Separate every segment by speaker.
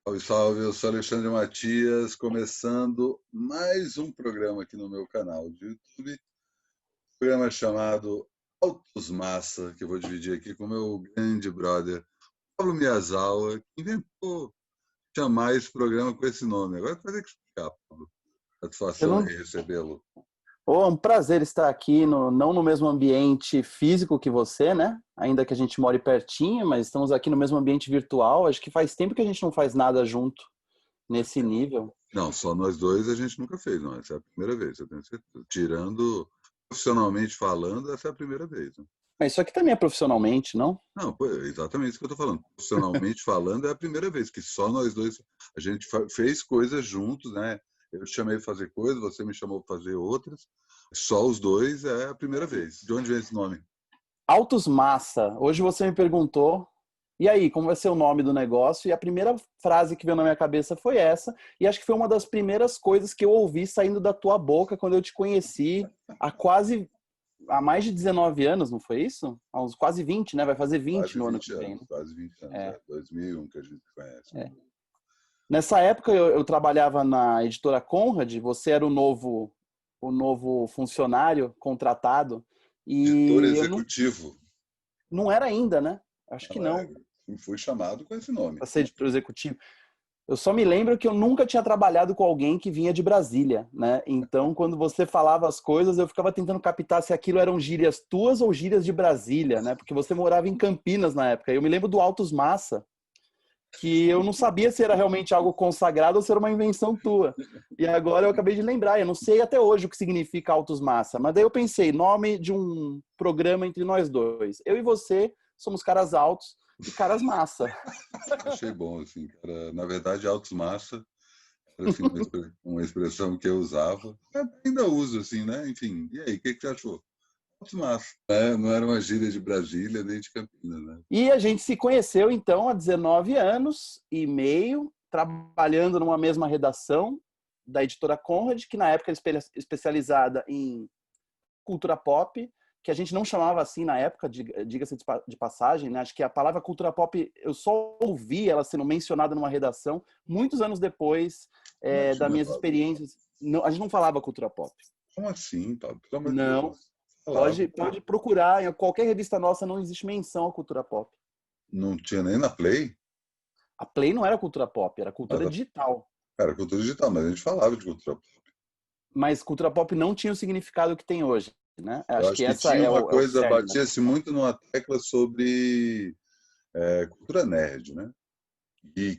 Speaker 1: Salve, salve, eu sou Alexandre Matias, começando mais um programa aqui no meu canal de YouTube, programa chamado Autos Massa, que eu vou dividir aqui com o meu grande brother, Pablo Miyazawa, que inventou chamar esse programa com esse nome. Agora vai ter que explicar, Pablo.
Speaker 2: Eu
Speaker 1: Satisfação
Speaker 2: não...
Speaker 1: em recebê-lo.
Speaker 2: Oh, é um prazer estar aqui, não no mesmo ambiente físico que você, né? Ainda que a gente more pertinho, mas estamos aqui no mesmo ambiente virtual. Acho que faz tempo que a gente não faz nada junto nesse nível.
Speaker 1: Não, só nós dois a gente nunca fez, não. Essa é a primeira vez, eu tenho certeza. Tirando profissionalmente falando, essa é a primeira vez, né?
Speaker 2: Mas isso aqui também é profissionalmente, não?
Speaker 1: Não, pô, é exatamente isso que eu estou falando. Profissionalmente falando, é a primeira vez que só nós dois a gente fez coisas juntos, né? Eu te chamei para fazer coisas, você me chamou para fazer outras. Só os dois é a primeira vez. De onde vem esse nome?
Speaker 2: Autos Massa. Hoje você me perguntou, e aí, como vai ser o nome do negócio? E a primeira frase que veio na minha cabeça foi essa. E acho que foi uma das primeiras coisas que eu ouvi saindo da tua boca quando eu te conheci há mais de 19 anos, não foi isso? Há uns quase 20, né? Vai fazer 20
Speaker 1: Quase
Speaker 2: no ano
Speaker 1: 20
Speaker 2: que vem,
Speaker 1: anos,
Speaker 2: né?
Speaker 1: quase 20 anos,
Speaker 2: É,
Speaker 1: 2001 que a gente conhece.
Speaker 2: é. Nessa época eu trabalhava na editora Conrad, você era o novo funcionário contratado,
Speaker 1: Editor
Speaker 2: e eu
Speaker 1: executivo.
Speaker 2: não era ainda, né? Acho que
Speaker 1: Não, é,
Speaker 2: não,
Speaker 1: fui chamado com esse nome.
Speaker 2: para ser editor executivo. Eu só me lembro que eu nunca tinha trabalhado com alguém que vinha de Brasília, né? Então, quando você falava as coisas, eu ficava tentando captar se aquilo eram gírias tuas ou gírias de Brasília, né? Porque você morava em Campinas na época. Eu me lembro do Autos Massa, que eu não sabia se era realmente algo consagrado ou se era uma invenção tua. E agora eu acabei de lembrar, eu não sei até hoje o que significa Autos Massa, mas daí eu pensei, nome de um programa entre nós dois. Eu e você somos caras altos e caras massa.
Speaker 1: Achei bom, assim, cara. Na verdade, altos massa era assim, uma expressão que eu usava. Ainda uso, assim, né? Enfim, e aí, o que você achou? Altos massa. É, não era uma gíria de Brasília nem de Campinas, né?
Speaker 2: E a gente se conheceu, então, há 19 anos e meio, trabalhando numa mesma redação da editora Conrad, que na época era especializada em cultura pop, que a gente não chamava assim na época, diga-se de passagem, né? Acho que a palavra cultura pop, eu só ouvi ela sendo mencionada numa redação muitos anos depois das
Speaker 1: Imagina,
Speaker 2: minhas
Speaker 1: Pablo.
Speaker 2: experiências. Não, a gente não falava cultura pop.
Speaker 1: Como assim, Pablo? Pelo amor de
Speaker 2: Não.
Speaker 1: Deus. Falava.
Speaker 2: Pode procurar, em qualquer revista nossa não existe menção à cultura pop.
Speaker 1: Não tinha nem na Play.
Speaker 2: A Play não era cultura pop, era
Speaker 1: Mas
Speaker 2: cultura digital.
Speaker 1: era cultura digital, mas a gente falava de cultura pop.
Speaker 2: Mas cultura pop não tinha o significado que tem hoje, né?
Speaker 1: Eu
Speaker 2: Acho
Speaker 1: acho
Speaker 2: que
Speaker 1: que
Speaker 2: essa
Speaker 1: tinha
Speaker 2: é
Speaker 1: uma
Speaker 2: o
Speaker 1: coisa,
Speaker 2: cerne, né?
Speaker 1: batia-se muito numa tecla sobre cultura nerd, né? E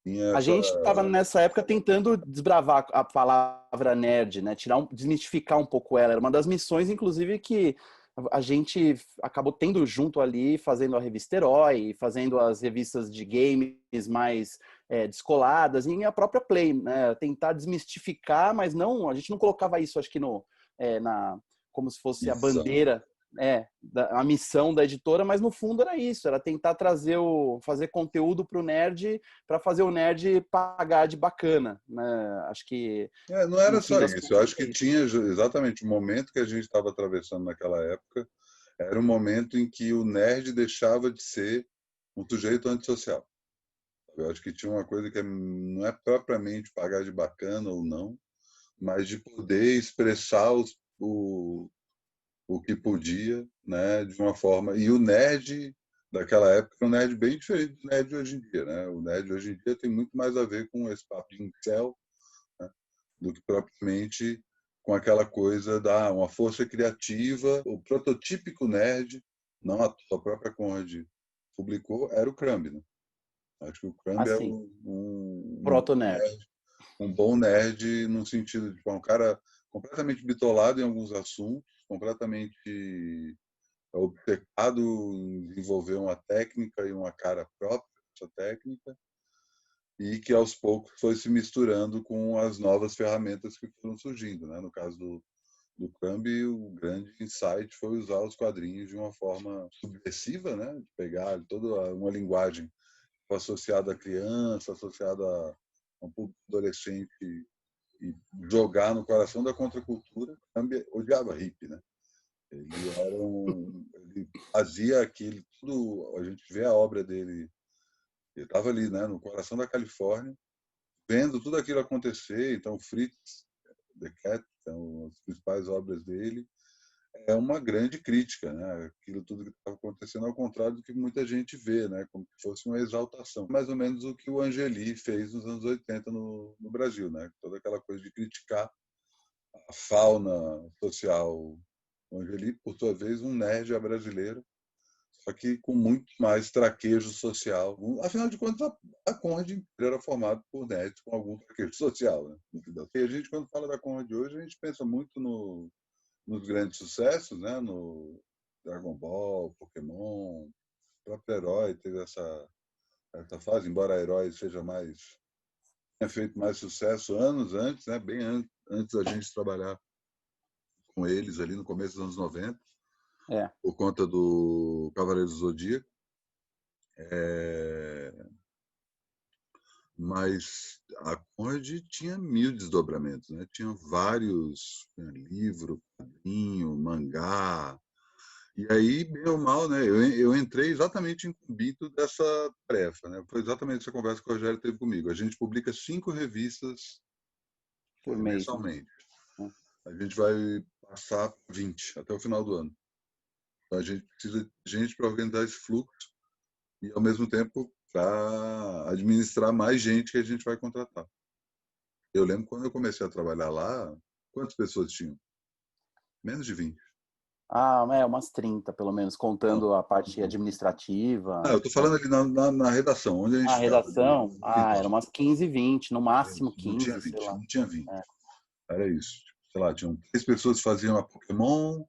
Speaker 1: tinha
Speaker 2: A
Speaker 1: essa.
Speaker 2: gente estava nessa época tentando desbravar a palavra nerd, né? Desmistificar um pouco ela. Era uma das missões, inclusive, que a gente acabou tendo junto ali, fazendo a revista Herói, fazendo as revistas de games mais descoladas, e a própria Play, né? Tentar desmistificar, mas não, a gente não colocava isso, acho que como se fosse a
Speaker 1: Missão.
Speaker 2: bandeira, a missão da editora, mas no fundo era isso, era tentar fazer conteúdo para o nerd, para fazer o nerd pagar de bacana, né? Acho que
Speaker 1: Não
Speaker 2: no
Speaker 1: era
Speaker 2: fim
Speaker 1: só
Speaker 2: das
Speaker 1: isso. Eu
Speaker 2: contas
Speaker 1: acho
Speaker 2: é
Speaker 1: que
Speaker 2: isso.
Speaker 1: tinha exatamente o momento que a gente estava atravessando naquela época. Era um momento em que o nerd deixava de ser um sujeito antissocial. Eu acho que tinha uma coisa que não é propriamente pagar de bacana ou não, mas de poder expressar o que podia, né, de uma forma. E o nerd daquela época era um nerd bem diferente do nerd de hoje em dia, né? O nerd de hoje em dia tem muito mais a ver com esse papo de incel, né, do que propriamente com aquela coisa da uma força criativa. O prototípico nerd, não a própria Conrad publicou, era o Crumb, né? Acho que o Crumb é
Speaker 2: Assim,
Speaker 1: um
Speaker 2: proto-nerd.
Speaker 1: um bom nerd no sentido de um cara completamente bitolado em alguns assuntos, completamente obcecado em desenvolver uma técnica e uma cara própria dessa técnica, e que aos poucos foi se misturando com as novas ferramentas que foram surgindo, né? No caso do Crumb, o grande insight foi usar os quadrinhos de uma forma subversiva, né? De pegar toda uma linguagem associada à criança, associada a um público adolescente e jogar no coração da contracultura. O Crumb odiava hippie, né? Ele fazia aquilo tudo. A gente vê a obra dele Eu estava ali, né, no coração da Califórnia, vendo tudo aquilo acontecer. Então, Fritz the Cat, então, as principais obras dele, é uma grande crítica, né? Aquilo tudo que estava acontecendo, ao contrário do que muita gente vê, né? Como se fosse uma exaltação. Mais ou menos o que o Angeli fez nos anos 80 no Brasil, né? Toda aquela coisa de criticar a fauna social. O Angeli, por sua vez, um nerd brasileiro, só que com muito mais traquejo social. Afinal de contas, a Conrad era formada por nerds com algum traquejo social, né? E a gente, quando fala da Conrad hoje, a gente pensa muito nos grandes sucessos, né? No Dragon Ball, Pokémon, o próprio Herói teve essa fase, embora Herói seja mais tenha feito mais sucesso anos antes, né? Bem antes da gente trabalhar com eles ali no começo dos anos 90, por conta do Cavaleiro do Zodíaco. Mas a Conrad tinha 1000 desdobramentos, né? Tinha vários, livro, quadrinho, mangá. E aí, bem ou mal, né? Eu entrei exatamente incumbido dessa tarefa, né? Foi exatamente essa conversa que o Rogério teve comigo. A gente publica 5 revistas
Speaker 2: por mês, né?
Speaker 1: mensalmente. A gente vai passar 20 até o final do ano. Então, a gente precisa de gente para organizar esse fluxo e, ao mesmo tempo, para administrar mais gente que a gente vai contratar. Eu lembro quando eu comecei a trabalhar lá, quantas pessoas tinham? Menos de 20.
Speaker 2: Umas 30, pelo menos,
Speaker 1: Não.
Speaker 2: contando a parte
Speaker 1: Eu
Speaker 2: administrativa.
Speaker 1: estou falando ali na redação, onde a gente
Speaker 2: A
Speaker 1: ficava.
Speaker 2: redação, eram umas 15, 20, no máximo
Speaker 1: Não tinha
Speaker 2: 15, sei
Speaker 1: 20,
Speaker 2: lá.
Speaker 1: não tinha 20.
Speaker 2: É.
Speaker 1: Era isso. Sei lá, tinham 3 pessoas que faziam a Pokémon,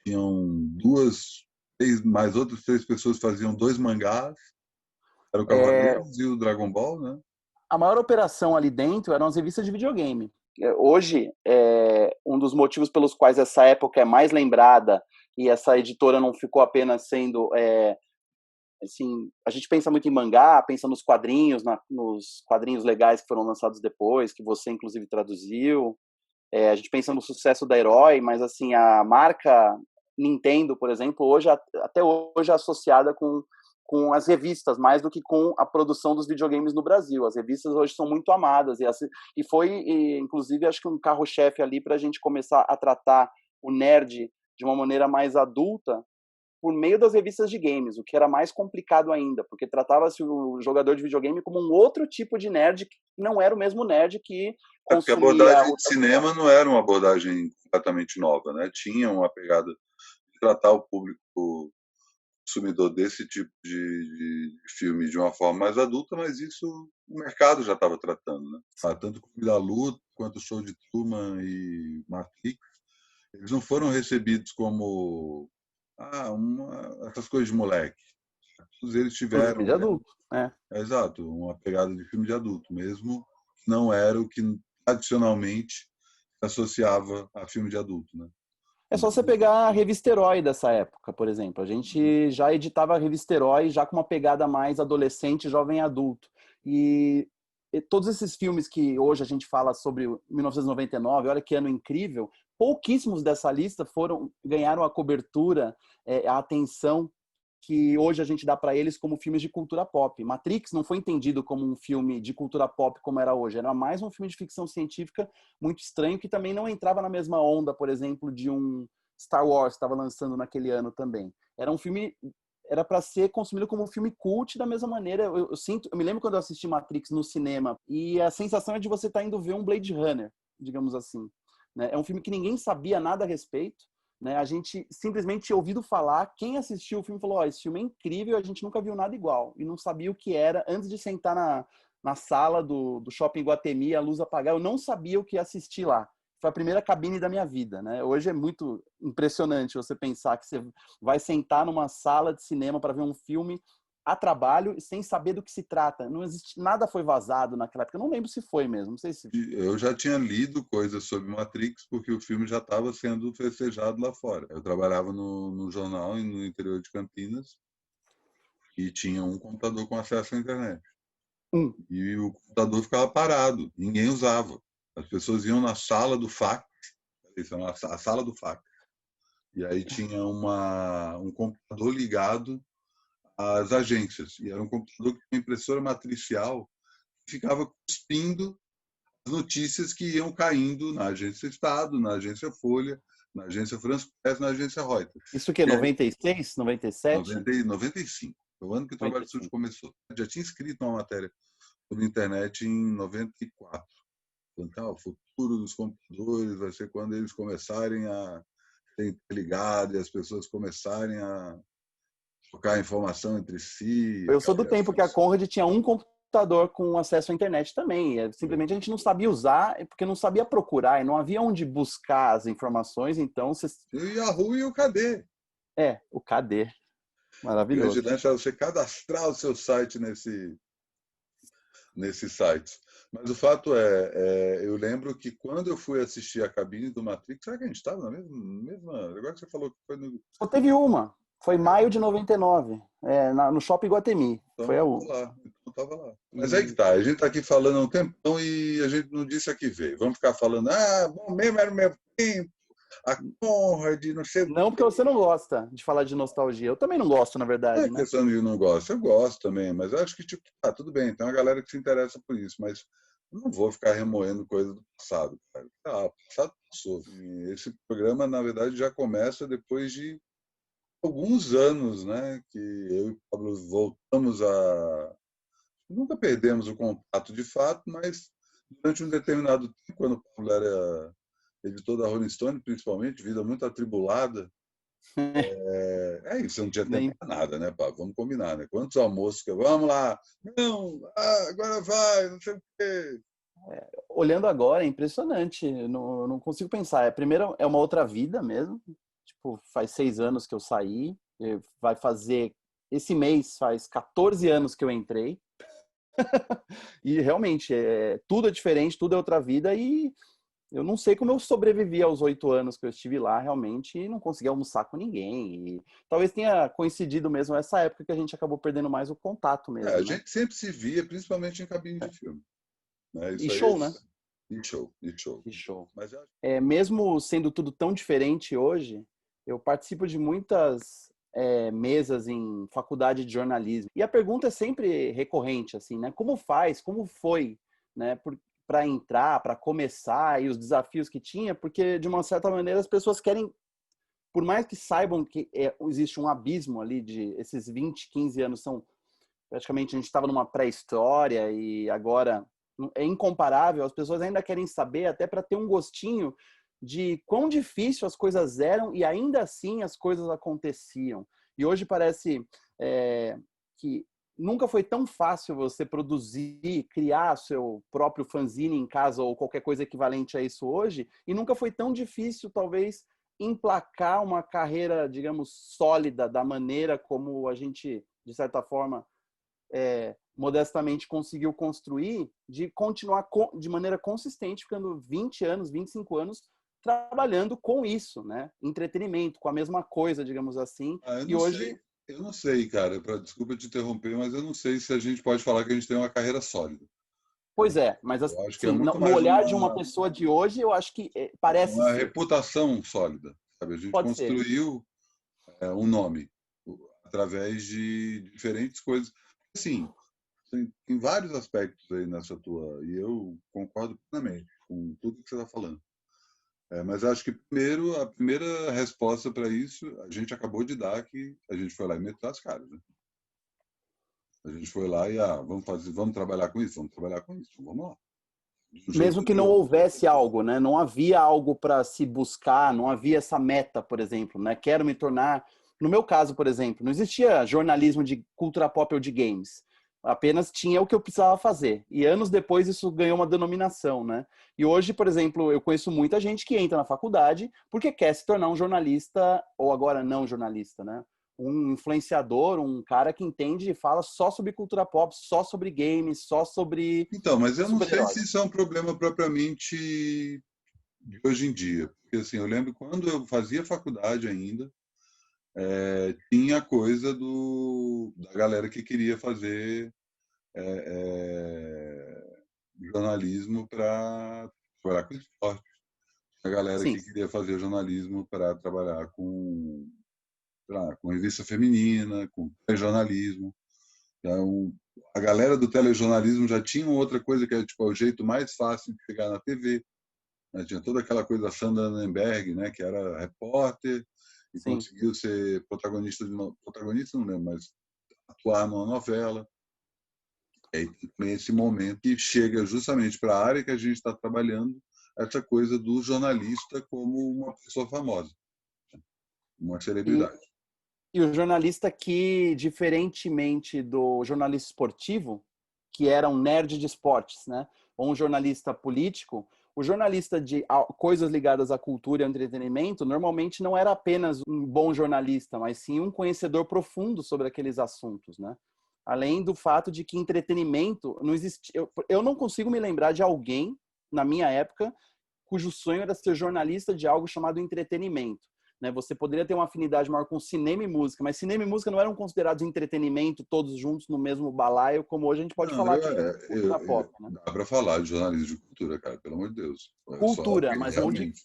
Speaker 1: tinham 2, 3, mais outras 3 pessoas que faziam 2 mangás. Era o Cavaleiros e o Dragon Ball, né?
Speaker 2: A maior operação ali dentro eram as revistas de videogame. Hoje, um dos motivos pelos quais essa época é mais lembrada e essa editora não ficou apenas sendo assim, a gente pensa muito em mangá, pensa nos quadrinhos, nos quadrinhos legais que foram lançados depois, que você inclusive traduziu. A gente pensa no sucesso da Herói, mas assim, a marca Nintendo, por exemplo, hoje até hoje é associada com as revistas, mais do que com a produção dos videogames no Brasil. As revistas hoje são muito amadas e foi, inclusive, acho que um carro-chefe ali para a gente começar a tratar o nerd de uma maneira mais adulta por meio das revistas de games, o que era mais complicado ainda, porque tratava-se o jogador de videogame como um outro tipo de nerd que não era o mesmo nerd que
Speaker 1: Porque a
Speaker 2: consumia
Speaker 1: abordagem de cinema não era uma abordagem completamente nova, né? Tinha uma pegada de tratar o público consumidor desse tipo de filme de uma forma mais adulta, mas isso o mercado já estava tratando, né? Tanto o Clube da Luta quanto o Show de Truman e Matrix, eles não foram recebidos como essas coisas de moleque. Todos eles
Speaker 2: filme
Speaker 1: tiveram,
Speaker 2: de adulto, né?
Speaker 1: exato, uma pegada de filme de adulto, mesmo não era o que tradicionalmente se associava a filme de adulto, né?
Speaker 2: É só você pegar a revista Herói dessa época, por exemplo. A gente já editava a revista Herói já com uma pegada mais adolescente, jovem adulto. E todos esses filmes que hoje a gente fala sobre 1999, olha que ano incrível, pouquíssimos dessa lista ganharam a cobertura, a atenção que hoje a gente dá para eles como filmes de cultura pop. Matrix não foi entendido como um filme de cultura pop como era hoje, era mais um filme de ficção científica muito estranho que também não entrava na mesma onda, por exemplo, de um Star Wars que estava lançando naquele ano também. Era um filme, era para ser consumido como um filme cult da mesma maneira. Eu me lembro quando eu assisti Matrix no cinema e a sensação é de você estar indo ver um Blade Runner, digamos assim. Né? É um filme que ninguém sabia nada a respeito. Né? A gente simplesmente tinha ouvido falar, quem assistiu o filme falou, esse filme é incrível, a gente nunca viu nada igual. E não sabia o que era, antes de sentar na sala do Shopping Guatemi, a luz apagar, eu não sabia o que ia assistir lá. Foi a primeira cabine da minha vida. Né? Hoje é muito impressionante você pensar que você vai sentar numa sala de cinema para ver um filme a trabalho sem saber do que se trata. Não existe, nada foi vazado naquela época. Eu não lembro se foi mesmo. Não sei se...
Speaker 1: Eu já tinha lido coisas sobre Matrix porque o filme já estava sendo festejado lá fora. Eu trabalhava no jornal no interior de Campinas e tinha um computador com acesso à internet. E o computador ficava parado, ninguém usava. As pessoas iam na sala do fax, a sala do fax. E aí tinha um computador ligado as agências. E era um computador que tinha uma impressora matricial que ficava cuspindo as notícias que iam caindo na agência Estado, na agência Folha, na agência France Press, na agência Reuters.
Speaker 2: Isso que é
Speaker 1: E aí,
Speaker 2: 96, 97?
Speaker 1: 95, foi o ano que o Trabalho Sujo
Speaker 2: 95.
Speaker 1: começou. Eu já tinha escrito uma matéria sobre internet em 94. Então, o futuro dos computadores vai ser quando eles começarem a ser interligados e as pessoas começarem a trocar informação entre si.
Speaker 2: Eu sou do tempo que a Conrad tinha um computador com acesso à internet também. Simplesmente a gente não sabia usar, porque não sabia procurar, e não havia onde buscar as informações, então você...
Speaker 1: E o Yahoo e o KD.
Speaker 2: O KD.
Speaker 1: O grande
Speaker 2: Maravilhoso.
Speaker 1: lance era você cadastrar o seu site nesses sites. Mas o fato eu lembro que quando eu fui assistir a cabine do Matrix, será que a gente estava na mesma. Agora que você falou que foi no.
Speaker 2: Só teve uma. Foi maio de 99, no Shopping Guatemi.
Speaker 1: Então
Speaker 2: Foi a
Speaker 1: eu
Speaker 2: única.
Speaker 1: lá, então eu estava lá. Mas aí que tá, a gente está aqui falando há um tempão e a gente não disse a que veio. Vamos ficar falando, bom mesmo era o meu tempo, a Conrad, não sei o
Speaker 2: Não, porque você não gosta de falar de nostalgia. Eu também não gosto, na
Speaker 1: Não é
Speaker 2: verdade, né?
Speaker 1: questão de não gosto, eu gosto também, mas eu acho que, tipo, tudo bem, tem uma galera que se interessa por isso, mas eu não vou ficar remoendo coisa do passado, cara. O passado passou. E esse programa, na verdade, já começa depois de alguns anos, né, que eu e o Pablo voltamos a... Nunca perdemos o contato de fato, mas durante um determinado tempo, quando o Pablo era editor da Rolling Stone, principalmente, vida muito atribulada, isso, não tinha tempo
Speaker 2: Nem...
Speaker 1: para nada, né, Pablo? Vamos combinar, né? Quantos almoços que vamos lá? Não, agora vai, não sei o quê.
Speaker 2: Olhando agora, é impressionante. Não consigo pensar. Primeiro, é uma outra vida mesmo. Tipo, faz 6 anos que eu saí. Vai fazer... Esse mês faz 14 anos que eu entrei. E realmente, tudo é diferente, tudo é outra vida. E eu não sei como eu sobrevivi aos 8 anos que eu estive lá, realmente, e não consegui almoçar com ninguém. E talvez tenha coincidido mesmo essa época que a gente acabou perdendo mais o contato
Speaker 1: A
Speaker 2: mesmo, né?
Speaker 1: gente sempre se via, principalmente em cabine de filme. Né?
Speaker 2: E
Speaker 1: Isso aí,
Speaker 2: show, né?
Speaker 1: e show, e show.
Speaker 2: E show.
Speaker 1: Mas eu acho
Speaker 2: Mesmo sendo tudo tão diferente hoje, eu participo de muitas mesas em faculdade de jornalismo. E a pergunta é sempre recorrente, assim, né? Como faz? Como foi, né? Para entrar, para começar e os desafios que tinha, porque de uma certa maneira as pessoas querem, por mais que saibam que existe um abismo ali de esses 20, 15 anos são praticamente a gente estava numa pré-história e agora é incomparável, as pessoas ainda querem saber até para ter um gostinho de quão difícil as coisas eram e ainda assim as coisas aconteciam. E hoje parece que nunca foi tão fácil você produzir, criar seu próprio fanzine em casa ou qualquer coisa equivalente a isso hoje, e nunca foi tão difícil, talvez, emplacar uma carreira, digamos, sólida da maneira como a gente, de certa forma, modestamente conseguiu construir, de continuar de maneira consistente, ficando 20 anos, 25 anos, trabalhando com isso, né? Entretenimento, com a mesma coisa, digamos assim.
Speaker 1: eu
Speaker 2: E
Speaker 1: não
Speaker 2: hoje...
Speaker 1: sei. Eu não sei, cara, desculpa te interromper, mas eu não sei se a gente pode falar que a gente tem uma carreira sólida.
Speaker 2: Pois é, mas
Speaker 1: Eu acho que é
Speaker 2: assim,
Speaker 1: muito
Speaker 2: no
Speaker 1: mais
Speaker 2: olhar de uma pessoa de hoje, eu acho que parece
Speaker 1: uma
Speaker 2: ser.
Speaker 1: reputação sólida, sabe? A gente
Speaker 2: Pode ser.
Speaker 1: construiu um nome através de diferentes coisas. Assim, tem vários aspectos aí nessa tua, e eu concordo plenamente com tudo que você está falando. Mas acho que primeiro, a primeira resposta para isso, a gente acabou de dar, que a gente foi lá e meteu as caras. Né? A gente foi lá e, vamos trabalhar com isso? Vamos trabalhar com isso, vamos lá. De um jeito
Speaker 2: Mesmo
Speaker 1: ou
Speaker 2: que
Speaker 1: de
Speaker 2: não
Speaker 1: outro.
Speaker 2: houvesse algo, né? Não havia algo para se buscar, não havia essa meta, por exemplo, né? Quero me tornar. No meu caso, por exemplo, não existia jornalismo de cultura pop ou de games. Apenas tinha o que eu precisava fazer. E anos depois isso ganhou uma denominação, né? E hoje, por exemplo, eu conheço muita gente que entra na faculdade porque quer se tornar um jornalista, ou agora não jornalista, né? Um influenciador, um cara que entende e fala só sobre cultura pop, só sobre games, só sobre
Speaker 1: Então, mas eu não sei se
Speaker 2: super-heróis.
Speaker 1: isso é um problema propriamente de hoje em dia. Porque, assim, eu lembro quando eu fazia faculdade ainda, tinha coisa da galera que queria fazer jornalismo para trabalhar com esporte. A galera
Speaker 2: Sim,
Speaker 1: que queria fazer jornalismo para trabalhar com com revista feminina, com jornalismo. Então, a galera do telejornalismo já tinha outra coisa que era tipo, o jeito mais fácil de chegar na TV. Né? Tinha toda aquela coisa da Sandra Annenberg, né? Que era repórter e
Speaker 2: Sim.
Speaker 1: conseguiu ser protagonista, protagonista não lembro, mas atuar numa novela. E aí tem esse momento que chega justamente para a área que a gente está trabalhando, essa coisa do jornalista como uma pessoa famosa, uma
Speaker 2: E,
Speaker 1: celebridade.
Speaker 2: e o jornalista que, diferentemente do jornalista esportivo, que era um nerd de esportes, né? Ou um jornalista político, o jornalista de coisas ligadas à cultura e ao entretenimento normalmente não era apenas um bom jornalista, mas sim um conhecedor profundo sobre aqueles assuntos, né? Além do fato de que entretenimento não existe. Eu não consigo me lembrar de alguém, na minha época, cujo sonho era ser jornalista de algo chamado entretenimento. Né? Você poderia ter uma afinidade maior com cinema e música, mas cinema e música não eram considerados entretenimento todos juntos no mesmo balaio, como hoje a gente pode
Speaker 1: Não,
Speaker 2: falar que é cultura pop. Né?
Speaker 1: dá para falar de jornalismo de cultura, cara, pelo amor de Deus. Só
Speaker 2: Cultura,
Speaker 1: que
Speaker 2: mas não de,
Speaker 1: realmente.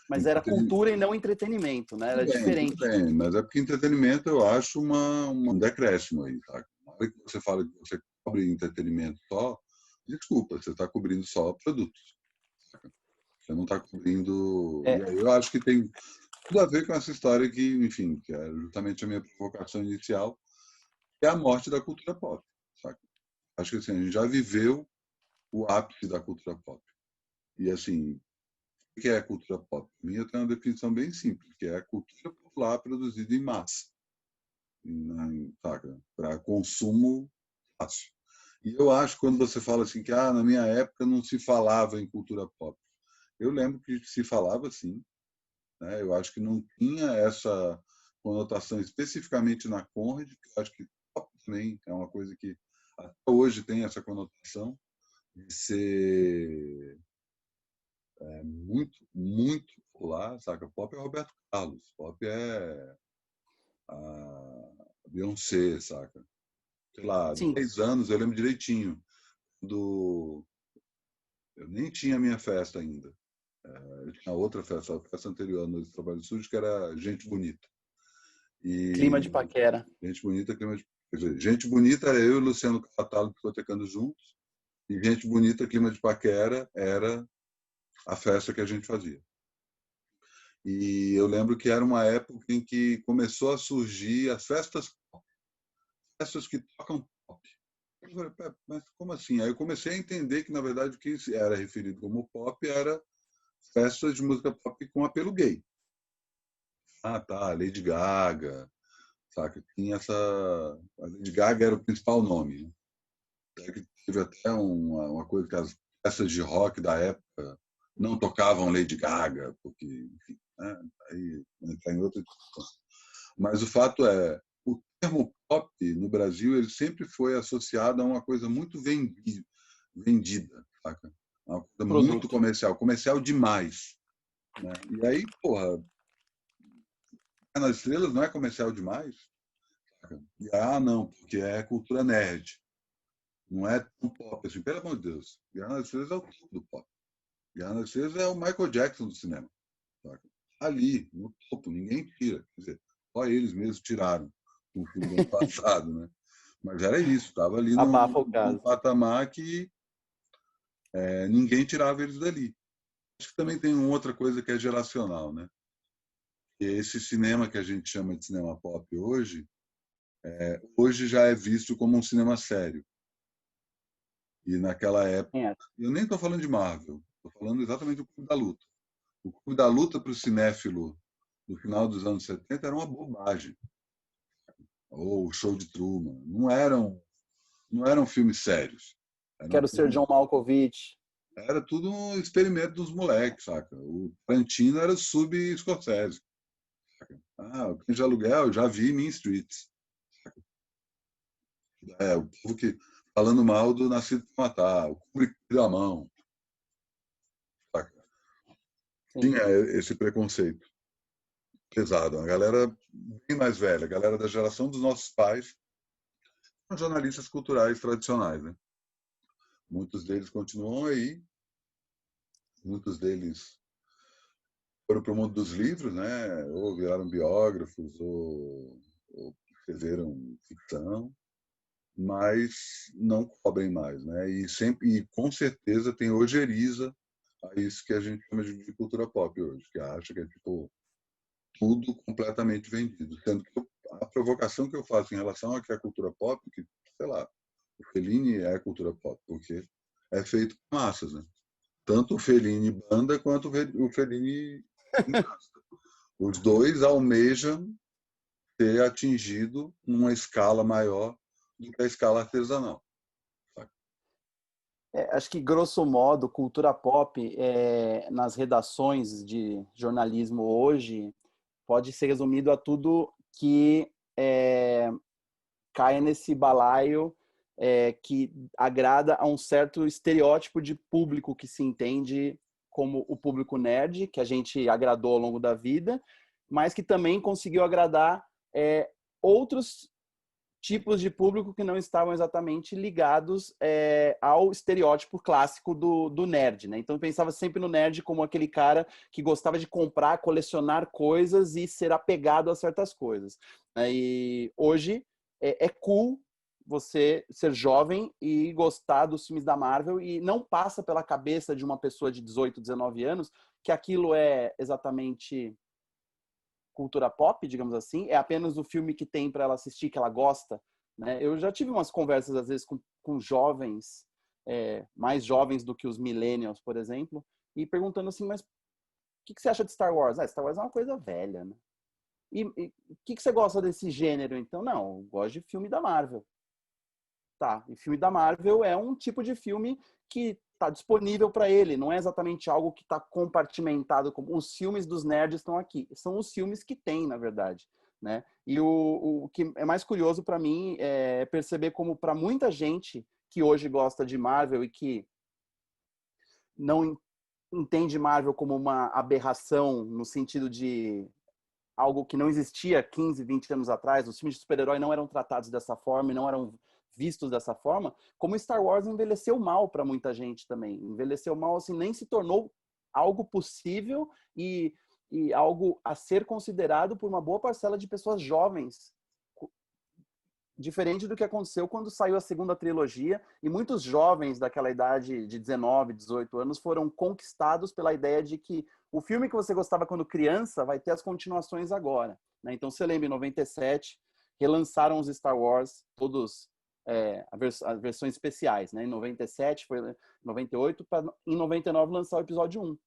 Speaker 2: mas era cultura e não entretenimento, né? Era
Speaker 1: Tudo
Speaker 2: diferente.
Speaker 1: bem, mas é porque entretenimento eu acho um decréscimo aí, tá? Na hora que você fala que você cobre entretenimento só, desculpa, você está cobrindo só produtos. Você não está cobrindo. E
Speaker 2: É,
Speaker 1: aí eu acho que tem tudo a ver com essa história que, enfim, que é justamente a minha provocação inicial, que é a morte da cultura pop. Saca? Acho que assim, a gente já viveu o ápice da cultura pop. E assim, o que é a cultura pop? Para mim, eu tenho uma definição bem simples, que é a cultura popular produzida em massa, para consumo fácil. E eu acho que quando você fala assim que na minha época não se falava em cultura pop. Eu lembro que se falava sim, né? Eu acho que não tinha essa conotação especificamente na Conrad, que eu acho que pop também é uma coisa que até hoje tem essa conotação de ser muito, muito popular, saca? Pop é Roberto Carlos, pop é a Beyoncé, saca? Sei lá,
Speaker 2: sim,
Speaker 1: 10 anos, eu lembro direitinho, do eu nem tinha minha festa ainda. Eu tinha outra festa, a festa anterior à Noite do Trabalho Sujo, que era Gente Bonita.
Speaker 2: clima de
Speaker 1: E
Speaker 2: paquera.
Speaker 1: Gente Bonita, quer dizer, Gente Bonita era eu e o Luciano Catalo discotecando juntos, e Gente Bonita, Clima de Paquera, era a festa que a gente fazia. E eu lembro que era uma época em que começou a surgir as festas pop, festas que tocam pop. Eu falei, mas como assim? Aí eu comecei a entender que, na verdade, o que era referido como pop era festas de música pop com apelo gay. Ah, tá, Lady Gaga, saca? Tinha essa... A Lady Gaga era o principal nome. Né? Até que teve até uma coisa que as peças de rock da época não tocavam Lady Gaga, porque, enfim, né? Aí entra em outra discussão. Mas o fato é, o termo pop no Brasil ele sempre foi associado a uma coisa muito vendida, saca? Uma coisa muito
Speaker 2: Produto.
Speaker 1: comercial, comercial demais. Né? E aí, porra, nas estrelas não é comercial demais? Saca? E, não, porque é cultura nerd. Não é tão pop assim, pelo amor de Deus. Guerra nas Estrelas é o topo do pop. Guerra nas Estrelas é o Michael Jackson do cinema. Saca? Ali, no topo, ninguém tira. Quer dizer, só eles mesmos tiraram no filme do ano passado, né? Mas era isso, estava ali
Speaker 2: Abafa o
Speaker 1: num
Speaker 2: caso.
Speaker 1: patamar que ninguém tirava eles dali. Acho que também tem uma outra coisa que é geracional, né? E esse cinema que a gente chama de cinema pop hoje, hoje já é visto como um cinema sério. E naquela época,
Speaker 2: É.
Speaker 1: eu nem estou falando de Marvel, estou falando exatamente do Clube da Luta. O Clube da Luta para o cinéfilo no final dos anos 70 era uma bobagem. Ou o Show de Truman. Não eram filmes sérios. Eram
Speaker 2: Quero ser John Malkovich.
Speaker 1: Era tudo um experimento dos moleques, saca? O Tarantino era sub-Scorsese. O Cães de Aluguel, já vi Mean Streets. O povo que falando mal do Nascido para Matar, o Kubrick deu a mão. Saca?
Speaker 2: Sim.
Speaker 1: Tinha esse preconceito pesado. A galera bem mais velha, a galera da geração dos nossos pais, são jornalistas culturais tradicionais. Né? Muitos deles continuam aí, muitos deles foram para o mundo dos livros, né? Ou viraram biógrafos, ou escreveram ficção, mas não cobrem mais, né? E com certeza tem ojeriza a isso que a gente chama de cultura pop hoje, que acha que é tipo tudo completamente vendido, sendo que a provocação que eu faço em relação a que a cultura pop, que sei lá, o Fellini é cultura pop, porque é feito com massas, né? Tanto o Fellini banda quanto o Fellini cineasta. Os dois almejam ter atingido uma escala maior do que a escala artesanal.
Speaker 2: Acho que, grosso modo, cultura pop nas redações de jornalismo hoje pode ser resumido a tudo que cai nesse balaio que agrada a um certo estereótipo de público que se entende como o público nerd, que a gente agradou ao longo da vida, mas que também conseguiu agradar outros tipos de público que não estavam exatamente ligados ao estereótipo clássico do nerd, né? Então eu pensava sempre no nerd como aquele cara que gostava de comprar, colecionar coisas e ser apegado a certas coisas. E hoje é cool você ser jovem e gostar dos filmes da Marvel, e não passa pela cabeça de uma pessoa de 18, 19 anos que aquilo é exatamente cultura pop, digamos assim, é apenas o filme que tem para ela assistir, que ela gosta, né? Eu já tive umas conversas, às vezes, com jovens, mais jovens do que os millennials, por exemplo, e perguntando assim, mas o que você acha de Star Wars? Star Wars é uma coisa velha, né? E o que você gosta desse gênero, então? Não, eu gosto de filme da Marvel. Tá, e filme da Marvel é um tipo de filme que está disponível para ele, não é exatamente algo que está compartimentado, como os filmes dos nerds estão aqui, são os filmes que tem, na verdade, né? E o que é mais curioso para mim é perceber como, para muita gente que hoje gosta de Marvel e que não entende Marvel como uma aberração no sentido de algo que não existia 15, 20 anos atrás, os filmes de super-herói não eram tratados dessa forma e não eram vistos dessa forma, como Star Wars envelheceu mal para muita gente também. Envelheceu mal, assim, nem se tornou algo possível e algo a ser considerado por uma boa parcela de pessoas jovens, diferente do que aconteceu quando saiu a segunda trilogia, e muitos jovens daquela idade de 19, 18 anos foram conquistados pela ideia de que o filme que você gostava quando criança vai ter as continuações agora, né? Então, você lembra, em 97, relançaram os Star Wars, todos as versões especiais, né? Em 97, foi em 98, para em 99 lançar o episódio 1.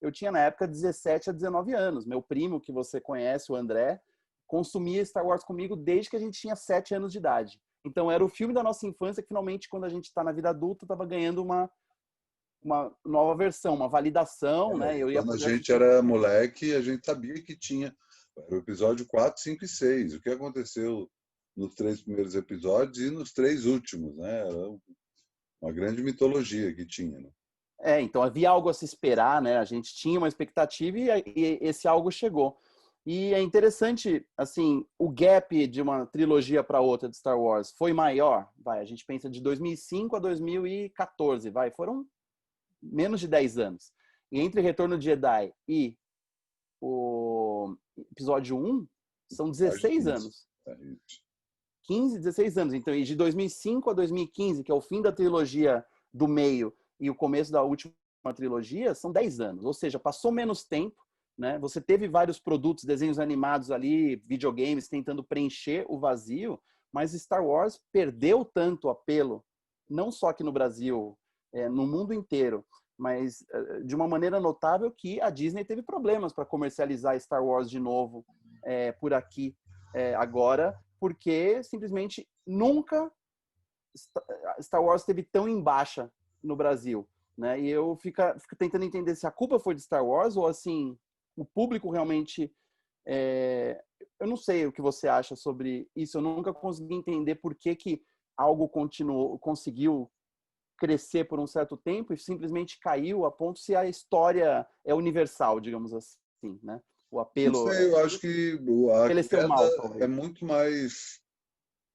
Speaker 2: Eu tinha, na época, 17 a 19 anos. Meu primo, que você conhece, o André, consumia Star Wars comigo desde que a gente tinha 7 anos de idade. Então era o filme da nossa infância que finalmente, quando a gente está na vida adulta, estava ganhando uma nova versão, uma validação, né? Eu ia
Speaker 1: Quando a
Speaker 2: poder
Speaker 1: gente
Speaker 2: assistir.
Speaker 1: era moleque, a gente sabia que tinha o episódio 4, 5 e 6. O que aconteceu nos 3 primeiros episódios e nos 3 últimos, né? Era uma grande mitologia que tinha, né?
Speaker 2: Então havia algo a se esperar, né? A gente tinha uma expectativa e esse algo chegou. E é interessante, assim, o gap de uma trilogia para outra de Star Wars foi maior, vai, a gente pensa de 2005 a 2014, vai, foram menos de 10 anos. E entre Retorno de Jedi e o episódio 1, são
Speaker 1: Mais de
Speaker 2: 16
Speaker 1: 15.
Speaker 2: anos. 15, 16 anos. Então, e de 2005 a 2015, que é o fim da trilogia do meio e o começo da última trilogia, são 10 anos. Ou seja, passou menos tempo, né? Você teve vários produtos, desenhos animados ali, videogames tentando preencher o vazio, mas Star Wars perdeu tanto apelo, não só aqui no Brasil, no mundo inteiro, mas de uma maneira notável que a Disney teve problemas para comercializar Star Wars de novo por aqui agora, porque simplesmente nunca Star Wars esteve tão em baixa no Brasil, né? E eu fico tentando entender se a culpa foi de Star Wars ou assim o público realmente eu não sei o que você acha sobre isso. Eu nunca consegui entender por que algo conseguiu crescer por um certo tempo e simplesmente caiu a ponto se a história é universal, digamos assim, né? O
Speaker 1: Não
Speaker 2: apelo
Speaker 1: sei, eu acho que a
Speaker 2: envelheceu
Speaker 1: queda
Speaker 2: mal,
Speaker 1: é
Speaker 2: talvez.
Speaker 1: muito mais,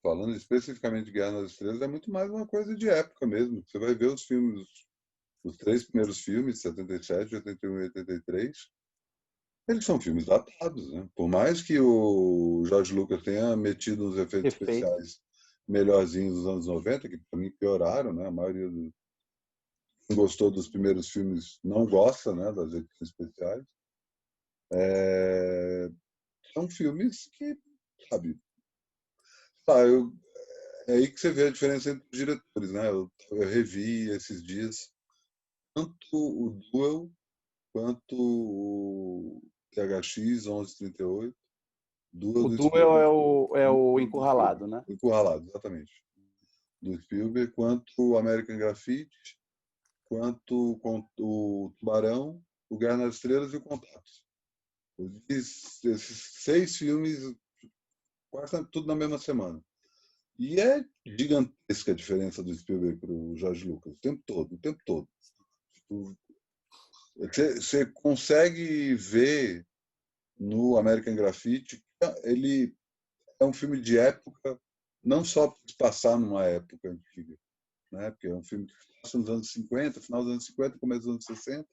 Speaker 1: falando especificamente de Guerra nas Estrelas, é muito mais uma coisa de época mesmo. Você vai ver os filmes, os 3 primeiros filmes, 77, 81 e 83, Eles são filmes datados, né? Por mais que o George Lucas tenha metido uns efeitos
Speaker 2: Efeito.
Speaker 1: especiais melhorzinhos nos anos 90, que para mim pioraram, né? A maioria quem gostou dos primeiros filmes não gosta, né, das edições especiais. É, são filmes que, sabe, eu, é aí que você vê a diferença entre os diretores, né? Eu revi esses dias tanto o Duel quanto o THX 1138, Duel
Speaker 2: O
Speaker 1: do
Speaker 2: Duel
Speaker 1: Spielberg,
Speaker 2: é o
Speaker 1: do Spielberg,
Speaker 2: encurralado, né?
Speaker 1: Encurralado, exatamente, do Spielberg, quanto o American Graffiti, quanto o Tubarão, o Guerra nas Estrelas e o Contato. Eu vi esses 6 filmes, quase tudo na mesma semana. E é gigantesca a diferença do Spielberg para o George Lucas, o tempo todo, o tempo todo. Você consegue ver no American Graffiti, ele é um filme de época, não só por se passar numa época antiga, né? Porque é um filme que se passa nos anos 50, final dos anos 50, começo dos anos 60,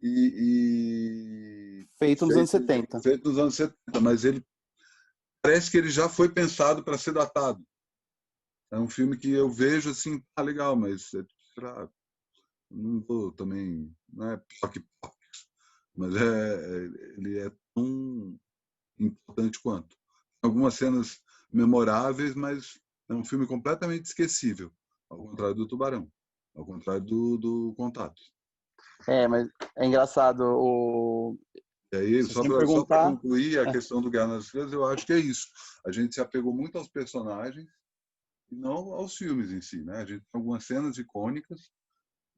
Speaker 1: e
Speaker 2: Feito nos anos 70.
Speaker 1: feito nos anos 70, mas ele parece que ele já foi pensado para ser datado. É um filme que eu vejo assim, tá legal, mas não vou também, não é pior que pop, mas ele é tão importante quanto. Algumas cenas memoráveis, mas é um filme completamente esquecível, ao contrário do Tubarão, ao contrário do Contato.
Speaker 2: Mas é engraçado.
Speaker 1: E aí,
Speaker 2: Se
Speaker 1: só
Speaker 2: você me
Speaker 1: para
Speaker 2: perguntar.
Speaker 1: concluir a questão do Guerra nas Estrelas, eu acho que é isso. A gente se apegou muito aos personagens e não aos filmes em si, né? A gente tem algumas cenas icônicas,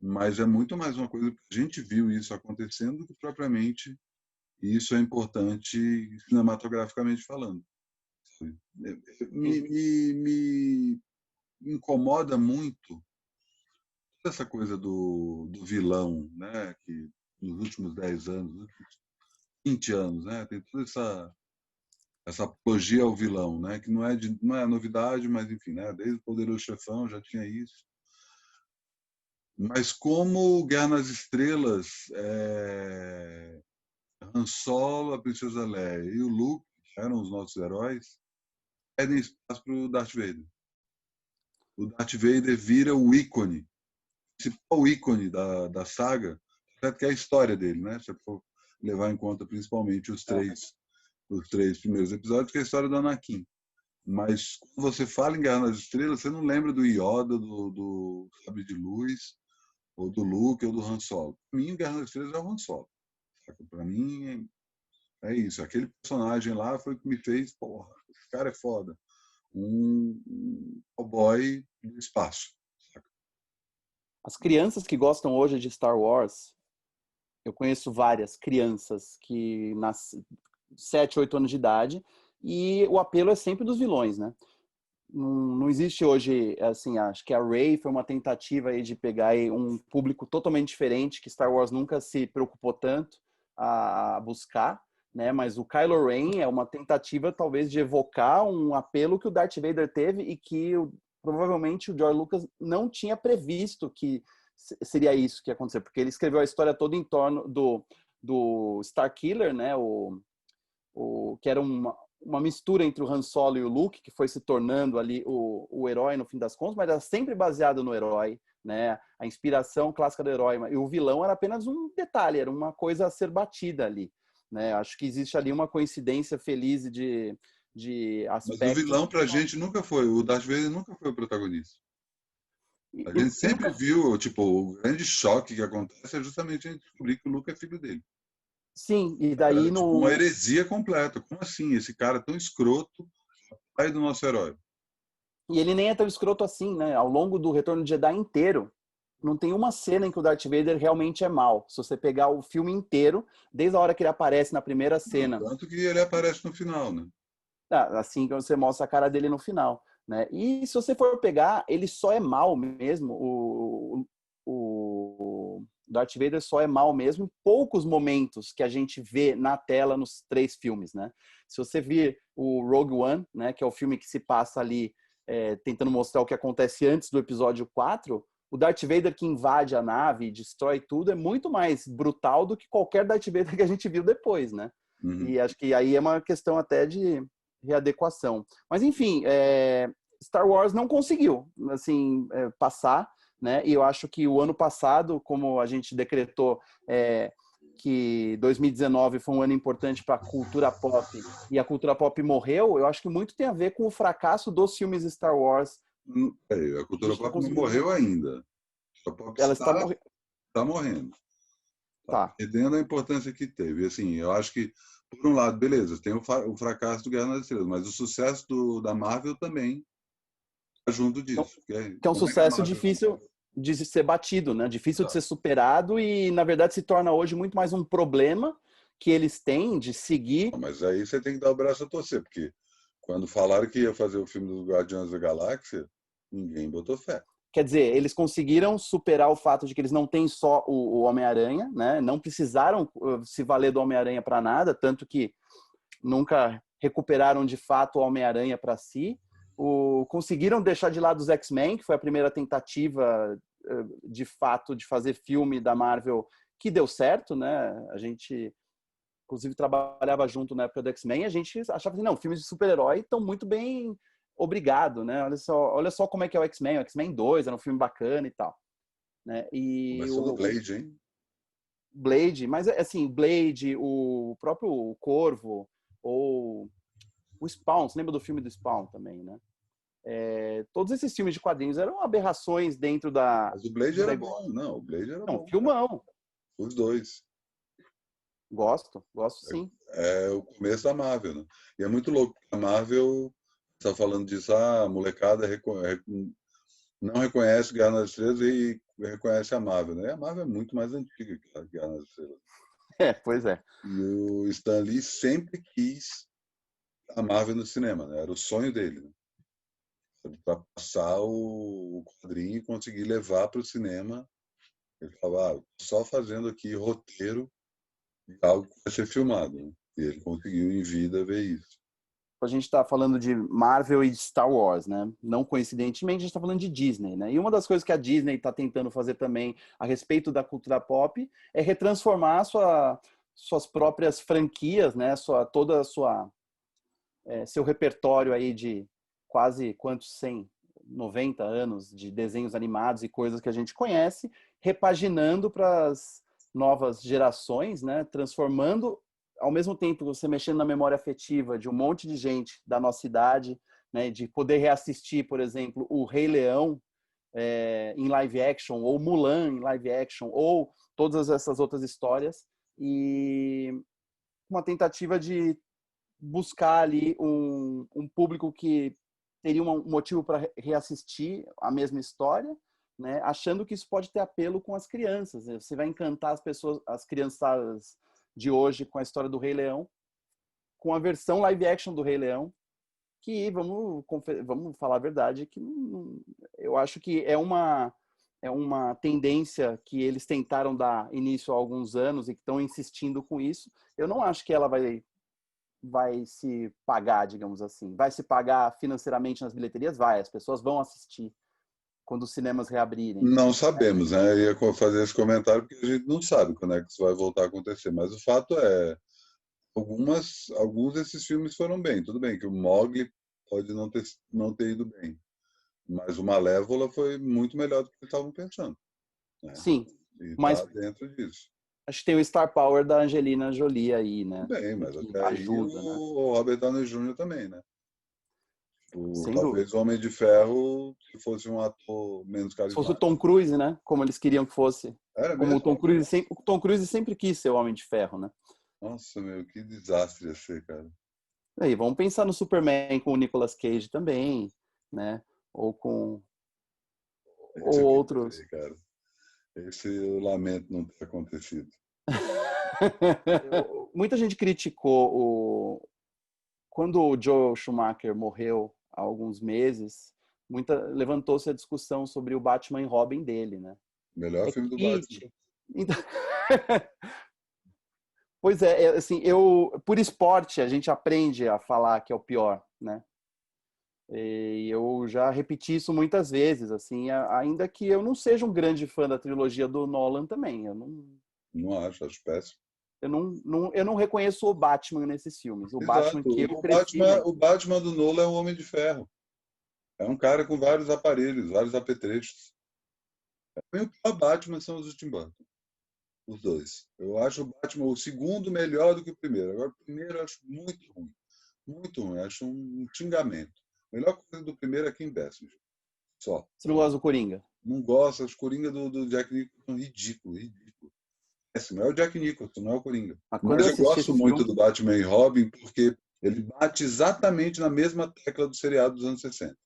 Speaker 1: mas é muito mais uma coisa que a gente viu isso acontecendo do que propriamente isso é importante cinematograficamente falando. Me incomoda muito essa coisa do vilão, né? Que nos últimos 10 anos, nos últimos 20 anos, né? Tem toda essa apologia ao vilão, né? Que não é novidade, mas enfim, né? Desde o Poderoso Chefão já tinha isso. Mas como Guerra nas Estrelas, Han Solo, a Princesa Leia e o Luke, que eram os nossos heróis, pedem espaço para o Darth Vader. O Darth Vader vira o ícone, o principal ícone da saga, certo que é a história dele, né? Se for levar em conta principalmente os três primeiros episódios, que é a história do Anakin. Mas quando você fala em Guerra nas Estrelas, você não lembra do Yoda, do Sabre de Luz, ou do Luke, ou do Han Solo. Para mim, Guerra nas Estrelas é o Han Solo. Para mim, é isso. Aquele personagem lá foi o que me fez, porra, esse cara é foda. Um cowboy do espaço. Saca?
Speaker 2: As crianças que gostam hoje de Star Wars, eu conheço várias crianças que nascem 7, 8 anos de idade, e o apelo é sempre dos vilões, né? Não existe hoje, assim, acho que a Rey foi uma tentativa aí de pegar aí um público totalmente diferente, que Star Wars nunca se preocupou tanto a buscar, né? Mas o Kylo Ren é uma tentativa, talvez, de evocar um apelo que o Darth Vader teve e que provavelmente o George Lucas não tinha previsto que seria isso que ia acontecer, porque ele escreveu a história toda em torno do Starkiller, né? Que era uma mistura entre o Han Solo e o Luke, que foi se tornando ali o herói no fim das contas, mas era sempre baseado no herói, né? A inspiração clássica do herói. E o vilão era apenas um detalhe, era uma coisa a ser batida ali, né? Acho que existe ali uma coincidência feliz de
Speaker 1: Mas o
Speaker 2: aspectos
Speaker 1: vilão
Speaker 2: que
Speaker 1: pra
Speaker 2: são...
Speaker 1: gente nunca foi, o Darth Vader nunca foi o protagonista. A gente sempre
Speaker 2: nunca...
Speaker 1: viu, tipo, o grande choque que acontece é justamente a gente descobrir que o Luke é filho dele.
Speaker 2: Sim, e
Speaker 1: É
Speaker 2: daí
Speaker 1: tipo uma
Speaker 2: no...
Speaker 1: heresia completa. Como assim? Esse cara tão escroto, pai do nosso herói.
Speaker 2: E ele nem é tão escroto assim, né? Ao longo do Retorno de Jedi inteiro, não tem uma cena em que o Darth Vader realmente é mal. Se você pegar o filme inteiro, desde a hora que ele aparece na primeira cena,
Speaker 1: Tanto que ele aparece no final, né?
Speaker 2: assim que você mostra a cara dele no final, né? E se você for pegar, ele só é mal mesmo. O Darth Vader só é mal mesmo em poucos momentos que a gente vê na tela nos 3 filmes, né? Se você vir o Rogue One, né, que é o filme que se passa ali tentando mostrar o que acontece antes do episódio 4, o Darth Vader que invade a nave e destrói tudo é muito mais brutal do que qualquer Darth Vader que a gente viu depois, né?
Speaker 1: Uhum.
Speaker 2: E acho que aí é uma questão até de readequação. Mas, enfim, Star Wars não conseguiu, assim, passar, né? E eu acho que o ano passado, como a gente decretou que 2019 foi um ano importante para a cultura pop e a cultura pop morreu, eu acho que muito tem a ver com o fracasso dos filmes Star Wars.
Speaker 1: A
Speaker 2: A
Speaker 1: cultura
Speaker 2: gente não
Speaker 1: pop não
Speaker 2: conseguiu.
Speaker 1: morreu ainda. A cultura pop
Speaker 2: Ela está
Speaker 1: está morrendo. Está
Speaker 2: Tá.
Speaker 1: perdendo a importância que teve. Assim, eu acho que, por um lado, beleza, tem o fracasso do Guerra nas Estrelas, mas o sucesso da Marvel também está junto disso.
Speaker 2: Que é um
Speaker 1: Como é que a
Speaker 2: sucesso
Speaker 1: Marvel...
Speaker 2: difícil de ser batido, né? Difícil de ser
Speaker 1: Exato.
Speaker 2: superado e, na verdade, se torna hoje muito mais um problema que eles têm de seguir.
Speaker 1: Mas aí você tem que dar o braço a torcer, porque quando falaram que ia fazer o filme dos Guardiões da Galáxia, ninguém botou fé.
Speaker 2: Quer dizer, eles conseguiram superar o fato de que eles não têm só o Homem-Aranha, né? Não precisaram se valer do Homem-Aranha para nada, tanto que nunca recuperaram de fato o Homem-Aranha para si. Conseguiram deixar de lado os X-Men, que foi a primeira tentativa de fato de fazer filme da Marvel que deu certo, né? A gente inclusive trabalhava junto na época do X-Men, e a gente achava assim, não, filmes de super-herói estão muito bem, obrigado, né? Olha só como é que é o X-Men 2 era um filme bacana e tal, né? E
Speaker 1: Começou no Blade, hein?
Speaker 2: Blade, mas assim, Blade, o próprio Corvo, ou o Spawn, você lembra do filme do Spawn também, né? Todos esses filmes de quadrinhos eram aberrações dentro
Speaker 1: Mas o Blade
Speaker 2: do
Speaker 1: era
Speaker 2: negócio.
Speaker 1: bom. Não, o Blade era
Speaker 2: Não,
Speaker 1: bom, cara.
Speaker 2: filmão.
Speaker 1: Os dois.
Speaker 2: Gosto sim.
Speaker 1: É o começo da Marvel, né? E é muito louco. A Marvel está falando disso, a molecada não reconhece Guerra nas Estrelas e reconhece a Marvel, né? E a Marvel é muito mais antiga que a Guerra nas Estrelas.
Speaker 2: Pois é.
Speaker 1: E o Stan Lee sempre quis a Marvel no cinema, né? Era o sonho dele, né? Para passar o quadrinho e conseguir levar para o cinema. Ele falava, só fazendo aqui roteiro de algo que vai ser filmado, né? E ele conseguiu em vida ver isso.
Speaker 2: A gente está falando de Marvel e de Star Wars, né? Não coincidentemente, a gente está falando de Disney, né? E uma das coisas que a Disney está tentando fazer também a respeito da cultura pop é retransformar suas próprias franquias, né? Toda a sua seu repertório aí de quase quantos 190 anos de desenhos animados e coisas que a gente conhece, repaginando para as novas gerações, né? Transformando ao mesmo tempo você mexendo na memória afetiva de um monte de gente da nossa idade, né, de poder reassistir, por exemplo, o Rei Leão em live action, ou Mulan em live action, ou todas essas outras histórias, e uma tentativa de buscar ali um público que teria um motivo para reassistir a mesma história, né, achando que isso pode ter apelo com as crianças. Você vai encantar as pessoas, as crianças de hoje com a história do Rei Leão, com a versão live action do Rei Leão, que vamos falar a verdade, que eu acho que é uma tendência que eles tentaram dar início há alguns anos e que estão insistindo com isso. Eu não acho que ela vai se pagar, digamos assim. Vai se pagar financeiramente nas bilheterias? Vai, as pessoas vão assistir quando os cinemas reabrirem.
Speaker 1: Não sabemos, né? Eu ia fazer esse comentário porque a gente não sabe quando é que isso vai voltar a acontecer. Mas o fato é, alguns desses filmes foram bem. Tudo bem que o Mowgli pode não ter ido bem, mas o Malévola foi muito melhor do que eles estavam pensando, né?
Speaker 2: Sim,
Speaker 1: E está
Speaker 2: mas
Speaker 1: dentro disso.
Speaker 2: acho que tem o Star Power da Angelina Jolie aí,
Speaker 1: Tudo
Speaker 2: né?
Speaker 1: bem,
Speaker 2: E
Speaker 1: mas
Speaker 2: que
Speaker 1: até aí
Speaker 2: ajuda, né?
Speaker 1: o Robert Downey Jr. também, né?
Speaker 2: Sem dúvida.
Speaker 1: Talvez o Homem de Ferro, se fosse um ator menos
Speaker 2: Se fosse o
Speaker 1: carismático.
Speaker 2: Tom Cruise, né? Como eles queriam que fosse.
Speaker 1: Era
Speaker 2: Como
Speaker 1: mesmo?
Speaker 2: O Tom Cruise sempre quis ser o Homem de Ferro, né?
Speaker 1: Nossa, meu, que desastre ia ser, cara.
Speaker 2: E aí, vamos pensar no Superman com o Nicolas Cage também, né? Ou com
Speaker 1: Esse
Speaker 2: ou
Speaker 1: eu queria
Speaker 2: outros.
Speaker 1: ver, cara. Esse eu lamento não ter acontecido.
Speaker 2: Muita gente criticou quando o Joel Schumacher morreu há alguns meses, levantou-se a discussão sobre o Batman e Robin dele, né?
Speaker 1: Melhor
Speaker 2: É
Speaker 1: filme do Batman.
Speaker 2: kit. Então... Pois assim, por esporte a gente aprende a falar que é o pior, né? E eu já repeti isso muitas vezes, assim, ainda que eu não seja um grande fã da trilogia do Nolan também.
Speaker 1: Não acho péssimo.
Speaker 2: Eu não reconheço o Batman nesses filmes. O Batman
Speaker 1: Exato.
Speaker 2: que eu cresci vendo.
Speaker 1: O Batman do Nolan é um Homem de Ferro. É um cara com vários aparelhos, vários apetrechos. O pior Batman são os do Tim Burton. Os dois. Eu acho o Batman, o segundo, melhor do que o primeiro. Agora, o primeiro eu acho muito ruim. Muito ruim. Eu acho um xingamento. A melhor coisa do primeiro é Kim Basinger. Só.
Speaker 2: Você não gosta do Coringa?
Speaker 1: Não gosto. As Coringa do Jack Nicholson, ridículo, ridículo. Péssimo. É o Jack Nicholson, não é o Coringa.
Speaker 2: Mas quando
Speaker 1: Mas
Speaker 2: eu
Speaker 1: eu
Speaker 2: assisti
Speaker 1: gosto
Speaker 2: esse
Speaker 1: muito
Speaker 2: filme,
Speaker 1: do Batman e Robin porque ele bate exatamente na mesma tecla do seriado dos anos 60.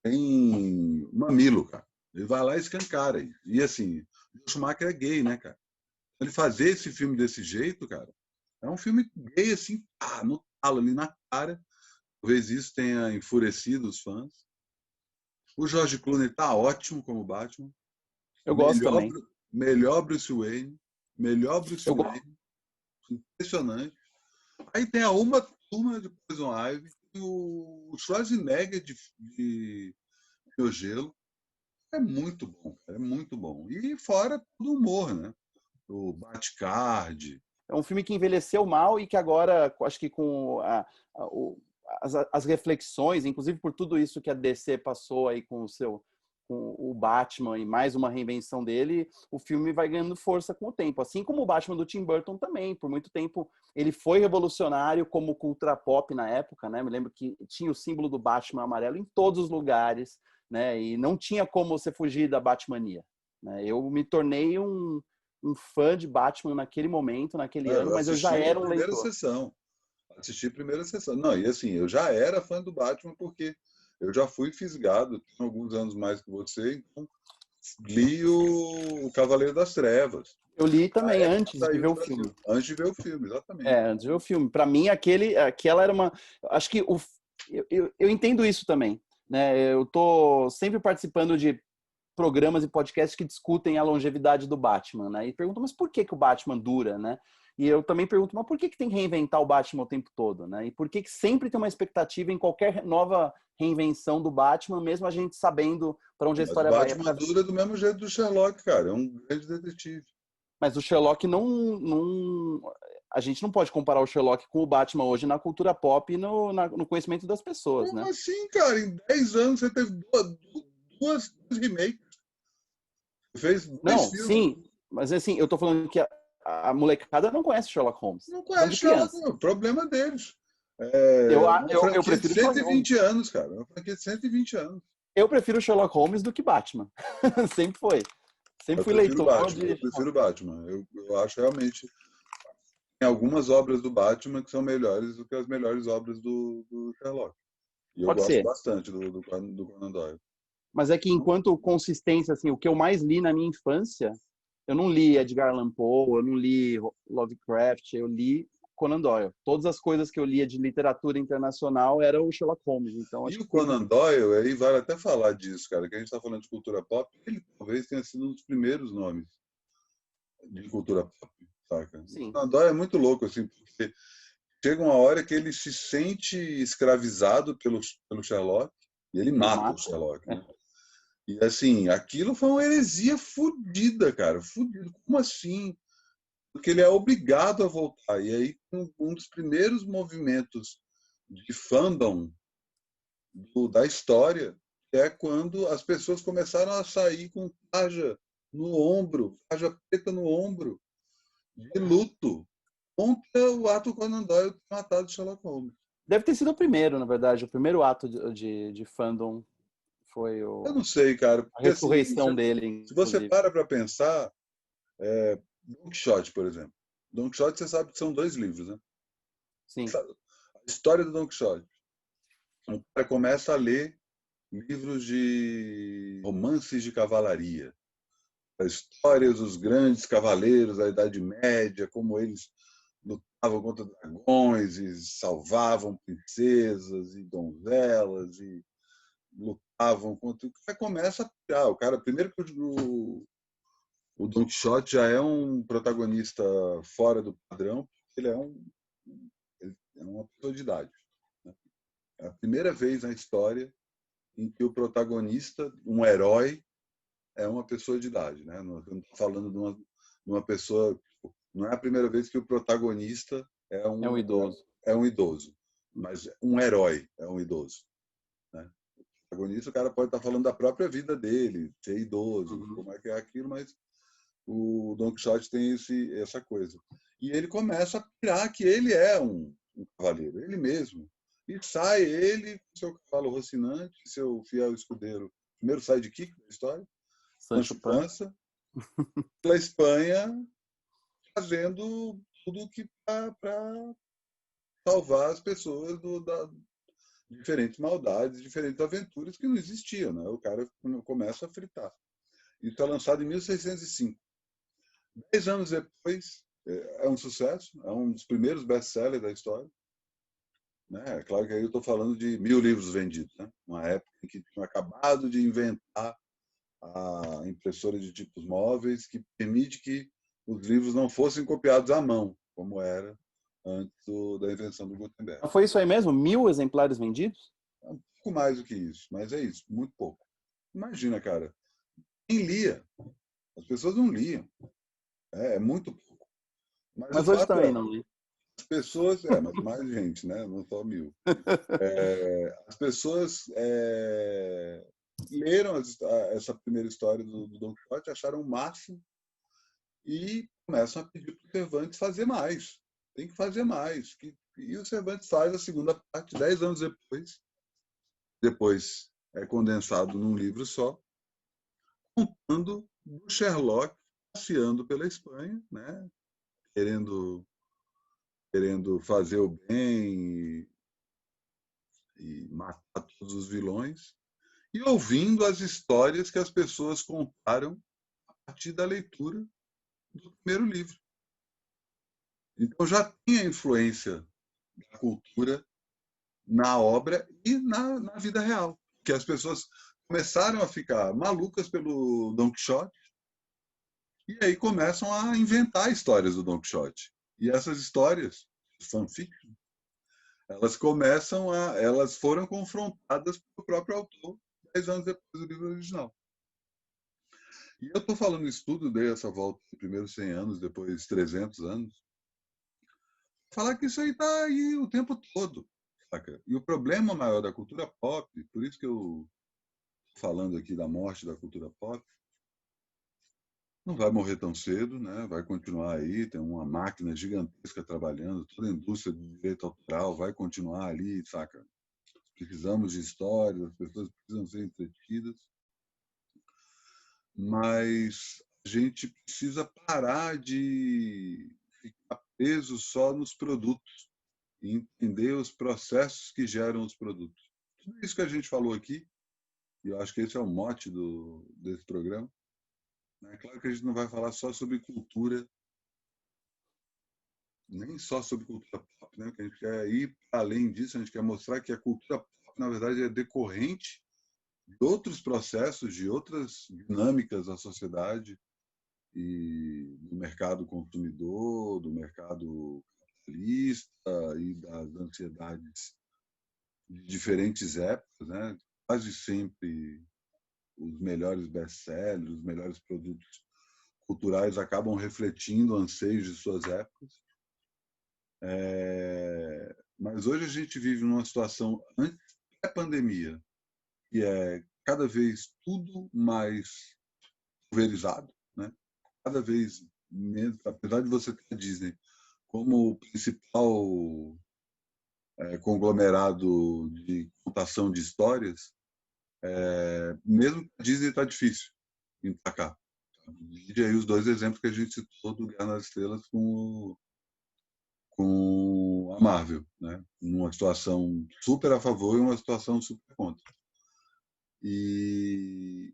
Speaker 1: Tem mamilo, cara. Ele vai lá e escancara. E assim, o Schumacher é gay, né, cara? Ele fazer esse filme desse jeito, cara, é um filme gay, assim, no talo, ali na cara. Talvez isso tenha enfurecido os fãs. O George Clooney tá ótimo como Batman.
Speaker 2: eu gosto
Speaker 1: Melhor,
Speaker 2: também.
Speaker 1: melhor Bruce Wayne. Melhor Bruce
Speaker 2: Eu gosto.
Speaker 1: Wayne. Impressionante. Aí tem a uma turma de Poison Ivy. O Schwarzenegger de Meu Gelo. É muito bom, cara, é muito bom. E fora todo o humor, né? O Batcard.
Speaker 2: É um filme que envelheceu mal e que agora, acho que com as reflexões, inclusive por tudo isso que a DC passou aí com o Batman e mais uma reinvenção dele, o filme vai ganhando força com o tempo. Assim como o Batman do Tim Burton também. Por muito tempo ele foi revolucionário como cultura pop na época, né? Me lembro que tinha o símbolo do Batman amarelo em todos os lugares, né? E não tinha como você fugir da Batmania, né? Eu me tornei um fã de Batman naquele momento, naquele ano,
Speaker 1: Eu
Speaker 2: mas eu já
Speaker 1: assisti a
Speaker 2: era um
Speaker 1: primeira
Speaker 2: leitor.
Speaker 1: sessão. Assisti a primeira sessão. Não, e assim, eu já era fã do Batman porque eu já fui fisgado, tenho alguns anos mais que você, então li o Cavaleiro das Trevas.
Speaker 2: Eu li
Speaker 1: Na
Speaker 2: também
Speaker 1: época
Speaker 2: antes de
Speaker 1: saiu
Speaker 2: ver
Speaker 1: no
Speaker 2: o
Speaker 1: Brasil.
Speaker 2: filme.
Speaker 1: Antes de ver o filme, exatamente.
Speaker 2: Antes de ver o filme. Para mim, aquela era uma. Acho que eu entendo isso também. Né? Eu tô sempre participando de programas e podcasts que discutem a longevidade do Batman, né? E perguntam, mas por que que o Batman dura, né? E eu também pergunto, mas por que que tem que reinventar o Batman o tempo todo, né? E por que que sempre tem uma expectativa em qualquer nova reinvenção do Batman, mesmo a gente sabendo para onde a
Speaker 1: Mas o
Speaker 2: história vai?
Speaker 1: Batman dura do mesmo jeito do Sherlock, cara. É um grande detetive.
Speaker 2: Mas o Sherlock a gente não pode comparar o Sherlock com o Batman hoje na cultura pop e no conhecimento das pessoas,
Speaker 1: Como
Speaker 2: né?
Speaker 1: assim, cara? Em 10 anos você teve duas remakes. Você fez dois
Speaker 2: Não,
Speaker 1: filmes.
Speaker 2: sim, mas assim, eu tô falando que a molecada não conhece Sherlock Holmes.
Speaker 1: Não
Speaker 2: Tô falando
Speaker 1: conhece
Speaker 2: de
Speaker 1: Sherlock,
Speaker 2: criança.
Speaker 1: o problema deles.
Speaker 2: Eu,
Speaker 1: É uma
Speaker 2: eu
Speaker 1: franquia de
Speaker 2: prefiro
Speaker 1: cento
Speaker 2: Sherlock
Speaker 1: e
Speaker 2: Holmes.
Speaker 1: vinte anos, cara. Uma franquia de 120 anos.
Speaker 2: Eu prefiro Sherlock Holmes do que Batman. Sempre foi. Sempre
Speaker 1: Eu
Speaker 2: fui
Speaker 1: prefiro
Speaker 2: leitor
Speaker 1: Batman.
Speaker 2: de.
Speaker 1: Eu prefiro Batman. Eu acho realmente. Tem algumas obras do Batman que são melhores do que as melhores obras do Sherlock. E eu
Speaker 2: Pode
Speaker 1: gosto
Speaker 2: ser.
Speaker 1: bastante do Conan Doyle.
Speaker 2: Mas é que enquanto consistência, assim, o que eu mais li na minha infância, eu não li Edgar Allan Poe, eu não li Lovecraft, eu li Conan Doyle. Todas as coisas que eu lia de literatura internacional era o Sherlock Holmes. Então
Speaker 1: E
Speaker 2: acho
Speaker 1: o
Speaker 2: que por isso.
Speaker 1: Conan Doyle, aí vale até falar disso, cara, que a gente está falando de cultura pop, ele talvez tenha sido um dos primeiros nomes de cultura pop, saca? O
Speaker 2: Sim,
Speaker 1: Conan Doyle é muito louco, assim, porque chega uma hora que ele se sente escravizado pelo Sherlock e ele
Speaker 2: ele
Speaker 1: mata o
Speaker 2: mata.
Speaker 1: Sherlock,
Speaker 2: É.
Speaker 1: né? E assim, aquilo foi uma heresia fodida, cara. Fodida. Como assim? Porque ele é obrigado a voltar. E aí, um dos primeiros movimentos de fandom da história é quando as pessoas começaram a sair com tarja no ombro, tarja preta no ombro, de luto, contra o Arthur Conan Doyle ter matado Sherlock Holmes.
Speaker 2: Deve ter sido o primeiro, na verdade. O primeiro ato de fandom foi
Speaker 1: Eu não sei, cara,
Speaker 2: a
Speaker 1: porque assim,
Speaker 2: ressurreição dele,
Speaker 1: se você
Speaker 2: inclusive.
Speaker 1: para pensar, Don Quixote, por exemplo. Don Quixote, você sabe que são dois livros, né?
Speaker 2: Sim.
Speaker 1: A história do Don Quixote. O cara começa a ler livros de romances de cavalaria, as histórias dos grandes cavaleiros da Idade Média, como eles lutavam contra dragões e salvavam princesas e donzelas e lutavam contra. O cara começa a pirar. O cara, primeiro que o Don Quixote já é um protagonista fora do padrão, porque ele é uma pessoa de idade. Né? É a primeira vez na história em que o protagonista, um herói, é uma pessoa de idade, né? Não estou falando de uma pessoa, não é a primeira vez que o protagonista
Speaker 2: É um idoso.
Speaker 1: é um idoso, mas um herói é um idoso, né? O protagonista, o cara pode estar falando da própria vida dele, ser idoso,
Speaker 2: Uhum.
Speaker 1: como é que é aquilo, mas o Don Quixote tem essa coisa. E ele começa a pirar que ele é um cavaleiro, ele mesmo. E sai ele, seu cavalo rocinante, seu fiel escudeiro, primeiro sidekick da história,
Speaker 2: Sancho
Speaker 1: Sancho
Speaker 2: Panza.
Speaker 1: Panza, pela Espanha, fazendo tudo que para salvar as pessoas da diferentes maldades, diferentes aventuras que não existiam, né? O cara começa a fritar. Isso é lançado em 1605. 10 anos depois, é um sucesso, é um dos primeiros best-sellers da história. Né? É claro que aí eu estou falando de 1.000 livros vendidos, né? Uma época em que tinham acabado de inventar a impressora de tipos móveis que permite que os livros não fossem copiados à mão, como era antes da invenção do Gutenberg.
Speaker 2: Foi isso aí mesmo? 1.000 exemplares vendidos?
Speaker 1: É um pouco mais do que isso, mas é isso, muito pouco. Imagina, cara, quem lia? As pessoas não liam, é muito pouco. Mas o
Speaker 2: Mas hoje
Speaker 1: fato
Speaker 2: também
Speaker 1: é,
Speaker 2: não li.
Speaker 1: as pessoas, mas mais gente, né? Não só 1.000. As pessoas leram essa primeira história do Don Quixote, acharam o máximo e começam a pedir para o Cervantes fazer mais. Tem que fazer mais. E o Cervantes faz a segunda parte 10 anos depois. Depois é condensado num livro só, contando do Sherlock passeando pela Espanha, né? Querendo fazer o bem e matar todos os vilões, e ouvindo as histórias que as pessoas contaram a partir da leitura do primeiro livro. Então já tinha influência da cultura na obra e na vida real, que as pessoas começaram a ficar malucas pelo Don Quixote e aí começam a inventar histórias do Don Quixote. E essas histórias, fanfiction, elas foram confrontadas pelo próprio autor 10 anos depois do livro original. E eu estou falando isso tudo, dei essa volta de primeiros 100 anos, depois 300 anos, falar que isso aí está aí o tempo todo. Saca? E o problema maior da cultura pop, por isso que eu estou falando aqui da morte da cultura pop, não vai morrer tão cedo, né? Vai continuar aí, tem uma máquina gigantesca trabalhando, toda a indústria de direito autoral vai continuar ali, saca? Precisamos de histórias, as pessoas precisam ser entretidas, mas a gente precisa parar de ficar preso só nos produtos e entender os processos que geram os produtos. Tudo isso que a gente falou aqui, e eu acho que esse é o mote desse programa, é claro que a gente não vai falar só sobre cultura, nem só sobre cultura pop, né? Que a gente quer ir além disso, a gente quer mostrar que a cultura pop, na verdade, é decorrente de outros processos, de outras dinâmicas da sociedade e do mercado consumidor, do mercado capitalista e das ansiedades de diferentes épocas, né? Quase sempre os melhores best-sellers, os melhores produtos culturais acabam refletindo anseios de suas épocas. Mas hoje a gente vive numa situação antes da pandemia, que é cada vez tudo mais pulverizado, né? Cada vez menos, apesar de você ter a Disney como o principal conglomerado de contação de histórias, mesmo a Disney está difícil emplacar. E aí os dois exemplos que a gente citou do Guerra nas Estrelas com a Marvel, né? Uma situação super a favor e uma situação super contra. E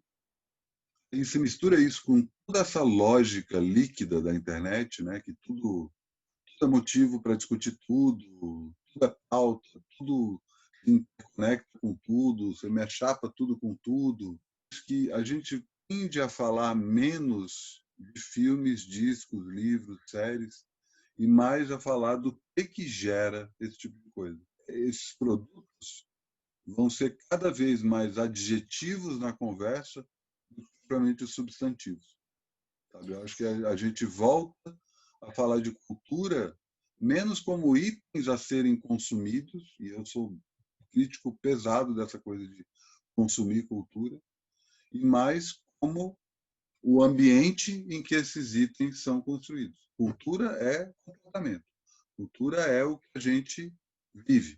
Speaker 1: se mistura isso com toda essa lógica líquida da internet, né? Que tudo é motivo para discutir tudo é pauta, tudo se interconecta com tudo, você me achapa tudo com tudo. Acho que a gente tende a falar menos de filmes, discos, livros, séries, e mais a falar do que gera esse tipo de coisa. Esses produtos vão ser cada vez mais adjetivos na conversa do que propriamente os substantivos. Sabe? Eu acho que a gente volta a falar de cultura menos como itens a serem consumidos, e eu sou crítico pesado dessa coisa de consumir cultura, e mais como o ambiente em que esses itens são construídos. Cultura é comportamento. Cultura é o que a gente vive.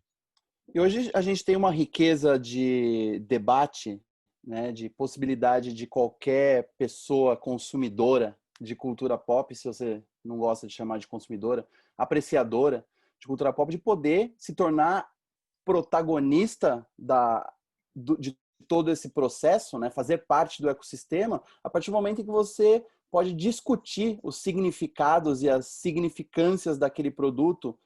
Speaker 2: E hoje a gente tem uma riqueza de debate, né, de possibilidade de qualquer pessoa consumidora de cultura pop, se você não gosta de chamar de consumidora, apreciadora de cultura pop, de poder se tornar protagonista de todo esse processo, né, fazer parte do ecossistema, a partir do momento em que você pode discutir os significados e as significâncias daquele produto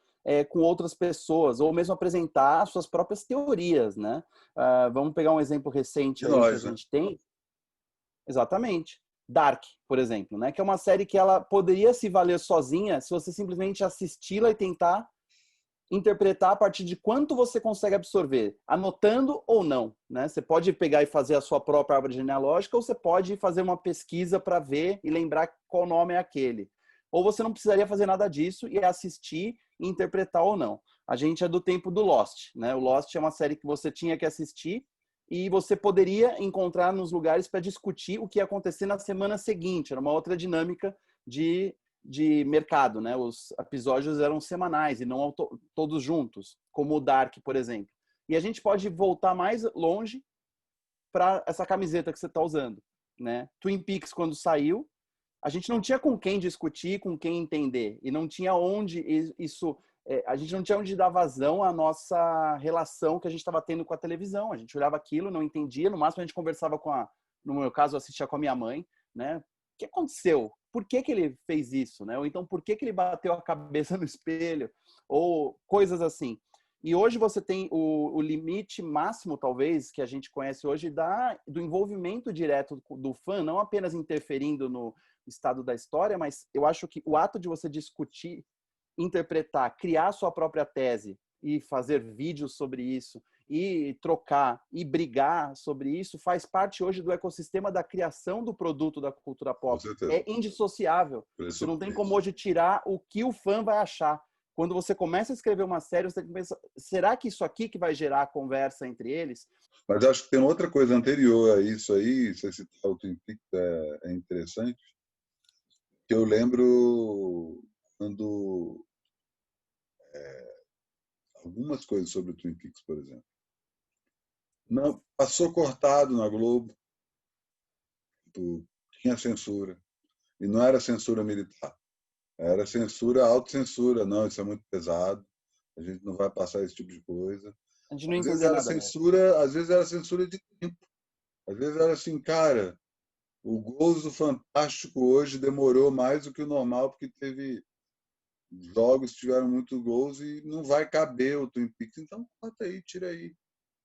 Speaker 2: com outras pessoas, ou mesmo apresentar suas próprias teorias, né? Vamos pegar um exemplo recente
Speaker 1: E
Speaker 2: aí que a
Speaker 1: nós, né?
Speaker 2: gente tem. Exatamente. Dark, por exemplo, né? Que é uma série que ela poderia se valer sozinha se você simplesmente assisti-la e tentar interpretar a partir de quanto você consegue absorver, anotando ou não, né? Você pode pegar e fazer a sua própria árvore genealógica ou você pode fazer uma pesquisa para ver e lembrar qual nome é aquele. Ou você não precisaria fazer nada disso e assistir e interpretar ou não. A gente é do tempo do Lost, né? O Lost é uma série que você tinha que assistir e você poderia encontrar nos lugares para discutir o que ia acontecer na semana seguinte. Era uma outra dinâmica de mercado, né? Os episódios eram semanais e não todos juntos, como o Dark, por exemplo. E a gente pode voltar mais longe para essa camiseta que você está usando, né? Twin Peaks, quando saiu, a gente não tinha com quem discutir, com quem entender, e não tinha onde isso... a gente não tinha onde dar vazão à nossa relação que a gente estava tendo com a televisão. A gente olhava aquilo, não entendia, no máximo a gente conversava no meu caso, eu assistia com a minha mãe, né? O que aconteceu? Por que ele fez isso, né? Ou então, por que ele bateu a cabeça no espelho? Ou coisas assim. E hoje você tem o limite máximo, talvez, que a gente conhece hoje, do envolvimento direto do fã, não apenas interferindo no estado da história, mas eu acho que o ato de você discutir, interpretar, criar sua própria tese e fazer vídeos sobre isso, e trocar, e brigar sobre isso, faz parte hoje do ecossistema da criação do produto da cultura
Speaker 1: Com
Speaker 2: pop.
Speaker 1: certeza.
Speaker 2: É indissociável. Você não tem como hoje tirar o que o fã vai achar. Quando você começa a escrever uma série, você tem que pensar, será que isso aqui que vai gerar a conversa entre eles?
Speaker 1: Mas acho que tem outra coisa anterior a isso aí, você citar o Twin Peaks é interessante, que eu lembro quando algumas coisas sobre o Twin Peaks, por exemplo. Não, passou cortado na Globo, tinha censura. E não era censura militar, era censura, autocensura. Não, isso é muito pesado, a gente não vai passar esse tipo de coisa.
Speaker 2: A gente não
Speaker 1: Às vezes
Speaker 2: entender
Speaker 1: era
Speaker 2: nada mesmo.
Speaker 1: censura, às vezes era censura de tempo. Às vezes era assim, cara, o Gozo Fantástico hoje demorou mais do que o normal, porque teve jogos que tiveram muitos gols e não vai caber o Twin Peaks. Então, corta aí, tira aí.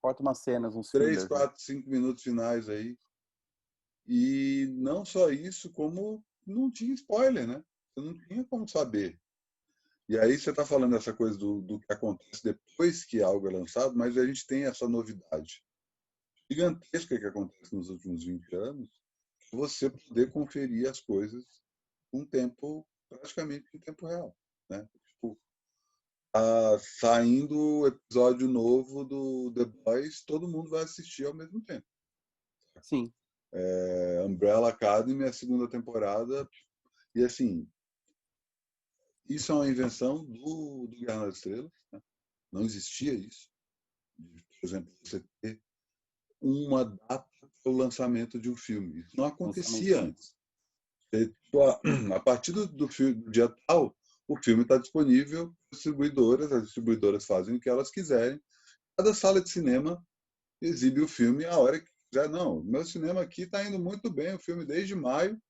Speaker 2: Corta umas cenas, uns
Speaker 1: 3,
Speaker 2: fillers, né?
Speaker 1: 4, 5 minutos finais aí. E não só isso, como não tinha spoiler, né? Você não tinha como saber. E aí você está falando dessa coisa do que acontece depois que algo é lançado, mas a gente tem essa novidade gigantesca que acontece nos últimos 20 anos, você poder conferir as coisas com tempo, praticamente em tempo real, né? Tipo, saindo o episódio novo do The Boys, todo mundo vai assistir ao mesmo tempo.
Speaker 2: Sim.
Speaker 1: Umbrella Academy, a segunda temporada, e assim, isso é uma invenção do Guerra nas Estrelas, né? Não existia isso. Por exemplo, você ter uma data para o lançamento de um filme. Isso não acontecia antes. A partir do dia tal, o filme está disponível para distribuidoras, as distribuidoras fazem o que elas quiserem. Cada sala de cinema exibe o filme a hora que quiser. Não, meu cinema aqui está indo muito bem, o filme desde maio,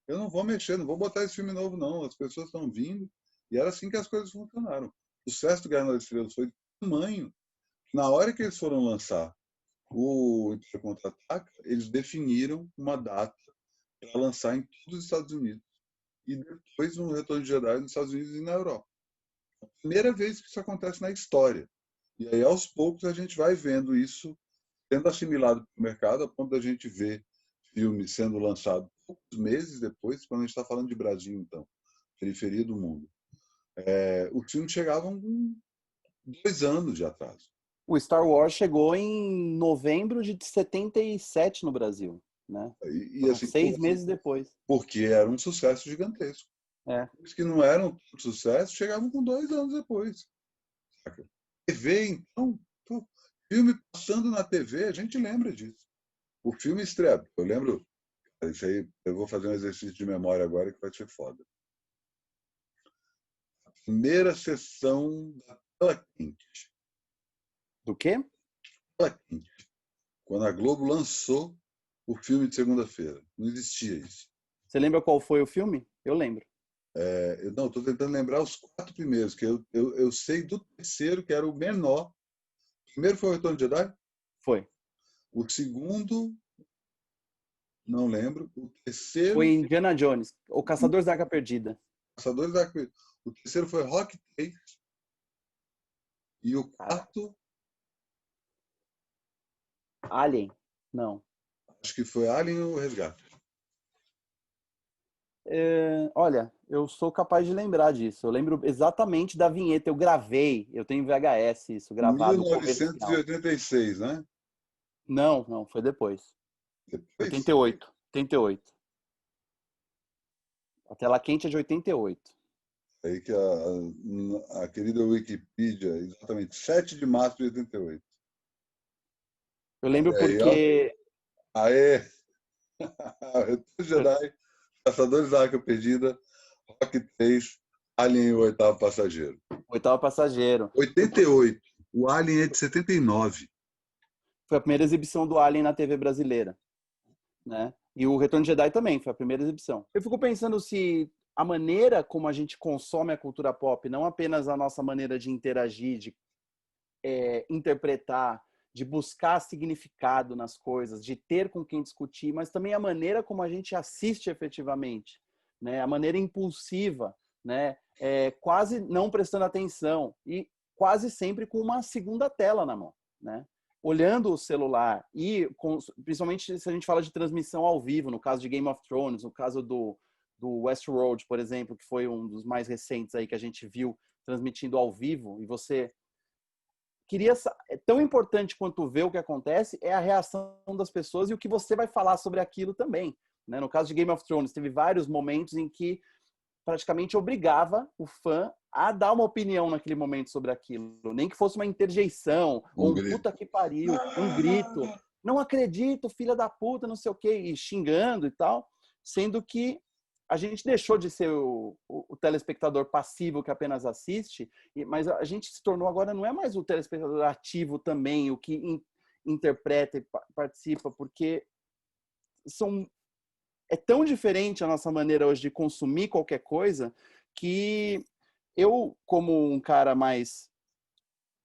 Speaker 1: eu não vou mexer, não vou botar esse filme novo, não. As pessoas estão vindo. E era assim que as coisas funcionaram. O sucesso do Guerra nas Estrelas foi de tamanho que, na hora que eles foram lançar o Império Contra-Ataca, eles definiram uma data para lançar em todos os Estados Unidos. E depois um Retorno de Jedi nos Estados Unidos e na Europa. A primeira vez que isso acontece na história. E aí, aos poucos, a gente vai vendo isso tendo assimilado para o mercado a ponto da gente ver filme sendo lançado poucos meses depois, quando a gente está falando de Brasil, então, periferia do mundo. Os filmes chegavam com 2 anos de atraso.
Speaker 2: O Star Wars chegou em novembro de 77 no Brasil, né?
Speaker 1: E
Speaker 2: Foram
Speaker 1: assim,
Speaker 2: 6 meses depois.
Speaker 1: porque era um sucesso gigantesco.
Speaker 2: É.
Speaker 1: Os que não eram tanto sucesso chegavam com 2 anos depois. Saca? TV, então, filme passando na TV, a gente lembra disso. O filme estreia. Eu lembro, isso aí, eu vou fazer um exercício de memória agora que vai ser foda. A primeira sessão da Tela Quente.
Speaker 2: Do quê?
Speaker 1: Tela Quente. Quando a Globo lançou o filme de segunda-feira. Não existia isso.
Speaker 2: Você lembra qual foi o filme? Eu lembro.
Speaker 1: Eu não, estou tentando lembrar os 4 primeiros, que eu sei do terceiro, que era o menor. O primeiro foi o Retorno de Jedi?
Speaker 2: Foi.
Speaker 1: O segundo, não lembro. O terceiro...
Speaker 2: Foi Indiana Jones, O Caçador da Arca Perdida.
Speaker 1: Caçadores da Arca. O terceiro foi Rock 3. E o quarto...
Speaker 2: Alien? Não.
Speaker 1: Acho que foi Alien ou Resgate.
Speaker 2: Olha, eu sou capaz de lembrar disso. Eu lembro exatamente da vinheta. Eu gravei. Eu tenho VHS isso, gravado.
Speaker 1: 1986, né?
Speaker 2: Não, foi depois.
Speaker 1: Depois?
Speaker 2: 88. 88. A Tela Quente é de 88.
Speaker 1: Aí que a querida Wikipedia, exatamente, 7 de março de 88.
Speaker 2: Eu lembro
Speaker 1: Aí,
Speaker 2: porque...
Speaker 1: ó. Aê! Retorno de Jedi, Caçadores da Arca Perdida, Rock 3, Alien e o Oitavo Passageiro.
Speaker 2: Oitavo Passageiro.
Speaker 1: 88. O Alien é de 79.
Speaker 2: Foi a primeira exibição do Alien na TV brasileira, né? E o Retorno de Jedi também foi a primeira exibição. Eu fico pensando se a maneira como a gente consome a cultura pop, não apenas a nossa maneira de interagir, de interpretar, de buscar significado nas coisas, de ter com quem discutir, mas também a maneira como a gente assiste efetivamente, né? A maneira impulsiva, né? Quase não prestando atenção e quase sempre com uma segunda tela na mão, né? Olhando o celular e principalmente se a gente fala de transmissão ao vivo, no caso de Game of Thrones, no caso do Westworld, por exemplo, que foi um dos mais recentes aí que a gente viu transmitindo ao vivo, e você é tão importante quanto ver o que acontece é a reação das pessoas e o que você vai falar sobre aquilo também, né? No caso de Game of Thrones, teve vários momentos em que praticamente obrigava o fã a dar uma opinião naquele momento sobre aquilo, nem que fosse uma interjeição, ou um puta que pariu, um grito, não acredito, filha da puta, não sei o quê, e xingando e tal, sendo que a gente deixou de ser o telespectador passivo que apenas assiste, mas a gente se tornou agora, não é mais o telespectador ativo também, o que interpreta e participa, porque é tão diferente a nossa maneira hoje de consumir qualquer coisa, que eu, como um cara mais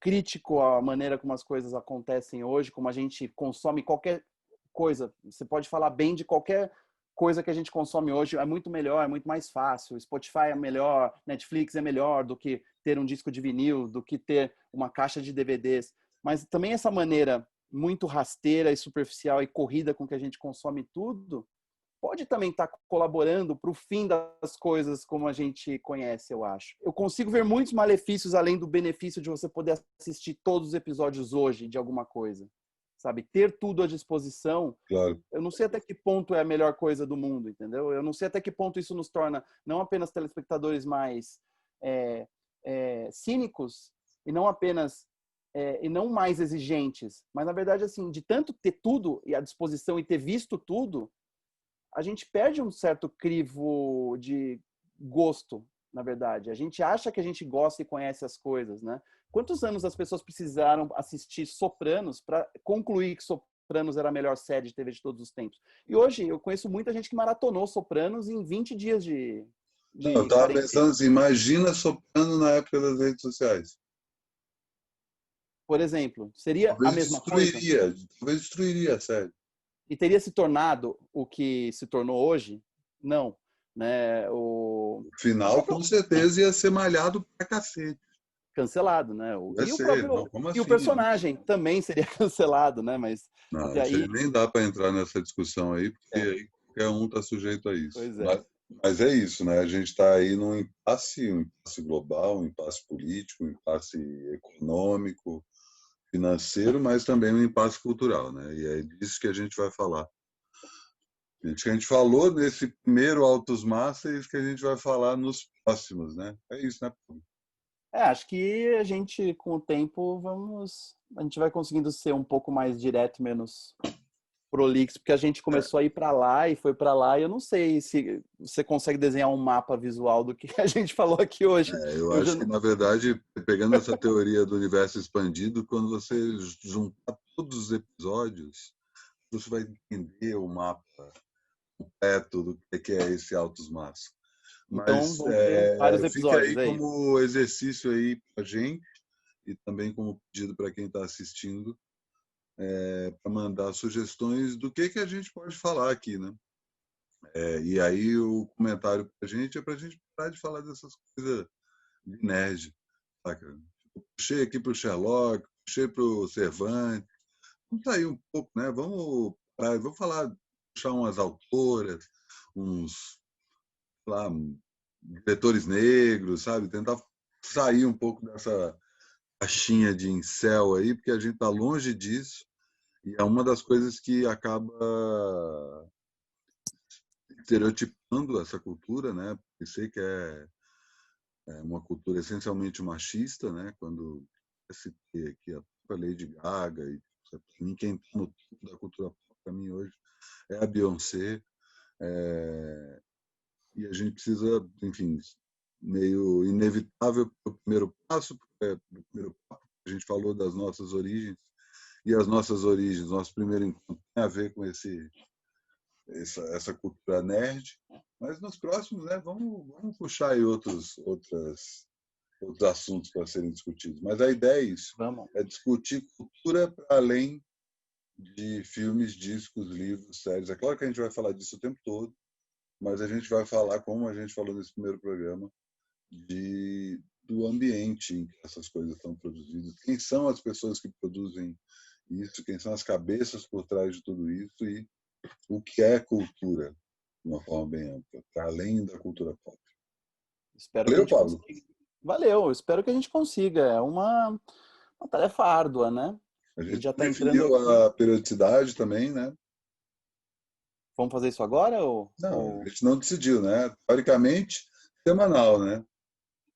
Speaker 2: crítico à maneira como as coisas acontecem hoje, como a gente consome qualquer coisa, você pode falar bem de qualquer coisa que a gente consome hoje, é muito melhor, é muito mais fácil, Spotify é melhor, Netflix é melhor do que ter um disco de vinil, do que ter uma caixa de DVDs, mas também essa maneira muito rasteira e superficial e corrida com que a gente consome tudo, pode também estar colaborando para o fim das coisas como a gente conhece, eu acho. Eu consigo ver muitos malefícios além do benefício de você poder assistir todos os episódios hoje de alguma coisa. Sabe? Ter tudo à disposição.
Speaker 1: Claro.
Speaker 2: Eu não sei até que ponto é a melhor coisa do mundo, entendeu? Eu não sei até que ponto isso nos torna não apenas telespectadores mais cínicos e não apenas e não mais exigentes, mas na verdade assim, de tanto ter tudo à disposição e ter visto tudo, a gente perde um certo crivo de gosto, na verdade. A gente acha que a gente gosta e conhece as coisas, né? Quantos anos as pessoas precisaram assistir Sopranos para concluir que Sopranos era a melhor série de TV de todos os tempos? E hoje eu conheço muita gente que maratonou Sopranos em 20 dias de
Speaker 1: não, eu estava pensando assim, imagina Soprano na época das redes sociais.
Speaker 2: Por exemplo, seria a mesma coisa?
Speaker 1: Talvez destruiria a série.
Speaker 2: E teria se tornado o que se tornou hoje? Não. Né?
Speaker 1: O final, com certeza, ia ser malhado pra cacete.
Speaker 2: cancelado, né?
Speaker 1: Vai
Speaker 2: E o
Speaker 1: ser,
Speaker 2: próprio
Speaker 1: não, como
Speaker 2: e o
Speaker 1: assim?
Speaker 2: personagem também seria cancelado, né? Mas
Speaker 1: Não,
Speaker 2: e
Speaker 1: isso aí
Speaker 2: aí,
Speaker 1: nem dá para entrar nessa discussão aí, porque
Speaker 2: é,
Speaker 1: aí qualquer um está sujeito a isso.
Speaker 2: pois é.
Speaker 1: Mas é isso, né? A gente está aí num impasse, um impasse global, um impasse político, um impasse econômico, financeiro, mas também um impasse cultural, né? E é disso que a gente vai falar. Que a gente falou nesse primeiro Autos Massa e isso que a gente vai falar nos próximos, né? É isso, né?
Speaker 2: Acho que a gente, com o tempo, a gente vai conseguindo ser um pouco mais direto, menos prolixo, porque a gente começou a ir para lá e foi para lá, e eu não sei se você consegue desenhar um mapa visual do que a gente falou aqui hoje.
Speaker 1: Eu
Speaker 2: Eu já
Speaker 1: acho que,
Speaker 2: não...
Speaker 1: na verdade, pegando essa teoria do universo expandido, quando você juntar todos os episódios, você vai entender o mapa completo do que é esse Autos Massa.
Speaker 2: Então,
Speaker 1: Mas
Speaker 2: vão ter vários
Speaker 1: fica
Speaker 2: episódios,
Speaker 1: aí
Speaker 2: é isso.
Speaker 1: como exercício aí para a gente e também como pedido para quem está assistindo, para mandar sugestões do que a gente pode falar aqui, né? E aí o comentário para a gente é para a gente parar de falar dessas coisas de nerd, saca? Puxei aqui para o Sherlock, puxei para o Cervantes, vamos sair um pouco, né? Vamos falar, puxar umas autoras, uns, sei lá, diretores negros, sabe? Tentar sair um pouco dessa caixinha de incel aí, porque a gente está longe disso e é uma das coisas que acaba estereotipando essa cultura, né? Porque sei que é uma cultura essencialmente machista, né? Quando se tem aqui a própria Lady Gaga e para mim quem está no topo da cultura pop para mim hoje é a Beyoncé, e a gente precisa, enfim, meio inevitável o primeiro passo, porque o primeiro passo a gente falou das nossas origens e as nossas origens, nosso primeiro encontro tem a ver com essa cultura nerd, mas nos próximos, né, vamos puxar aí outros assuntos para serem discutidos. Mas a ideia é isso,
Speaker 2: Vamos.
Speaker 1: é discutir cultura para além de filmes, discos, livros, séries. É claro que a gente vai falar disso o tempo todo, mas a gente vai falar, como a gente falou nesse primeiro programa, do ambiente em que essas coisas estão produzidas, quem são as pessoas que produzem isso, quem são as cabeças por trás de tudo isso e o que é cultura, de uma forma bem ampla, para além da cultura pop.
Speaker 2: Espero que a
Speaker 1: Valeu,
Speaker 2: gente
Speaker 1: Pablo?
Speaker 2: consiga. Valeu, espero que a gente consiga. É uma tarefa árdua, né?
Speaker 1: A
Speaker 2: A gente
Speaker 1: gente
Speaker 2: já está entrando
Speaker 1: definiu
Speaker 2: aqui.
Speaker 1: a periodicidade também, né?
Speaker 2: Vamos fazer isso agora?
Speaker 1: Não, a gente não decidiu, né? Teoricamente, semanal, né?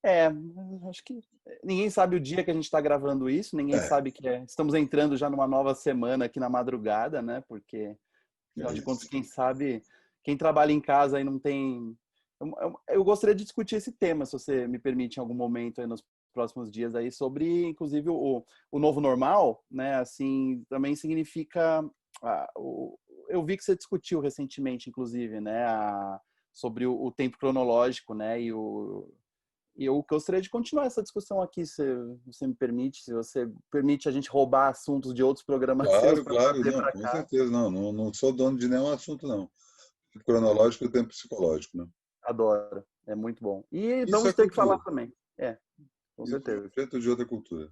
Speaker 2: É, acho que ninguém sabe o dia que a gente está gravando isso, ninguém
Speaker 1: É,
Speaker 2: sabe que estamos entrando já numa nova semana aqui na madrugada, né? Porque, afinal
Speaker 1: é
Speaker 2: de contas,
Speaker 1: isso.
Speaker 2: quem sabe, quem trabalha em casa e não tem. Eu gostaria de discutir esse tema, se você me permite, em algum momento aí nos próximos dias aí, sobre, inclusive, o novo normal, né? Assim, também significa. Eu vi que você discutiu recentemente, inclusive, né? Sobre o tempo cronológico, né? E eu gostaria de continuar essa discussão aqui, se você me permite, se você permite a gente roubar assuntos de outros programas seus
Speaker 1: Claro,
Speaker 2: para
Speaker 1: claro,
Speaker 2: trazer
Speaker 1: não,
Speaker 2: para
Speaker 1: com
Speaker 2: cá.
Speaker 1: certeza, não sou dono de nenhum assunto, não. Tempo cronológico e tempo psicológico, né?
Speaker 2: Adoro, é muito bom. E
Speaker 1: Isso é
Speaker 2: vamos ter que falar
Speaker 1: cultura.
Speaker 2: também. Com
Speaker 1: Isso é um
Speaker 2: certeza.
Speaker 1: objeto de outra cultura.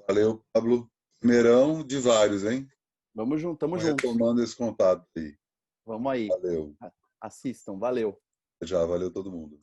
Speaker 1: Valeu, Pablo. Primeirão de vários, hein?
Speaker 2: Vamos junto, tamo
Speaker 1: Vou
Speaker 2: junto.
Speaker 1: retomando esse contato aí.
Speaker 2: Vamos aí.
Speaker 1: Valeu.
Speaker 2: Assistam, valeu.
Speaker 1: Já valeu todo mundo.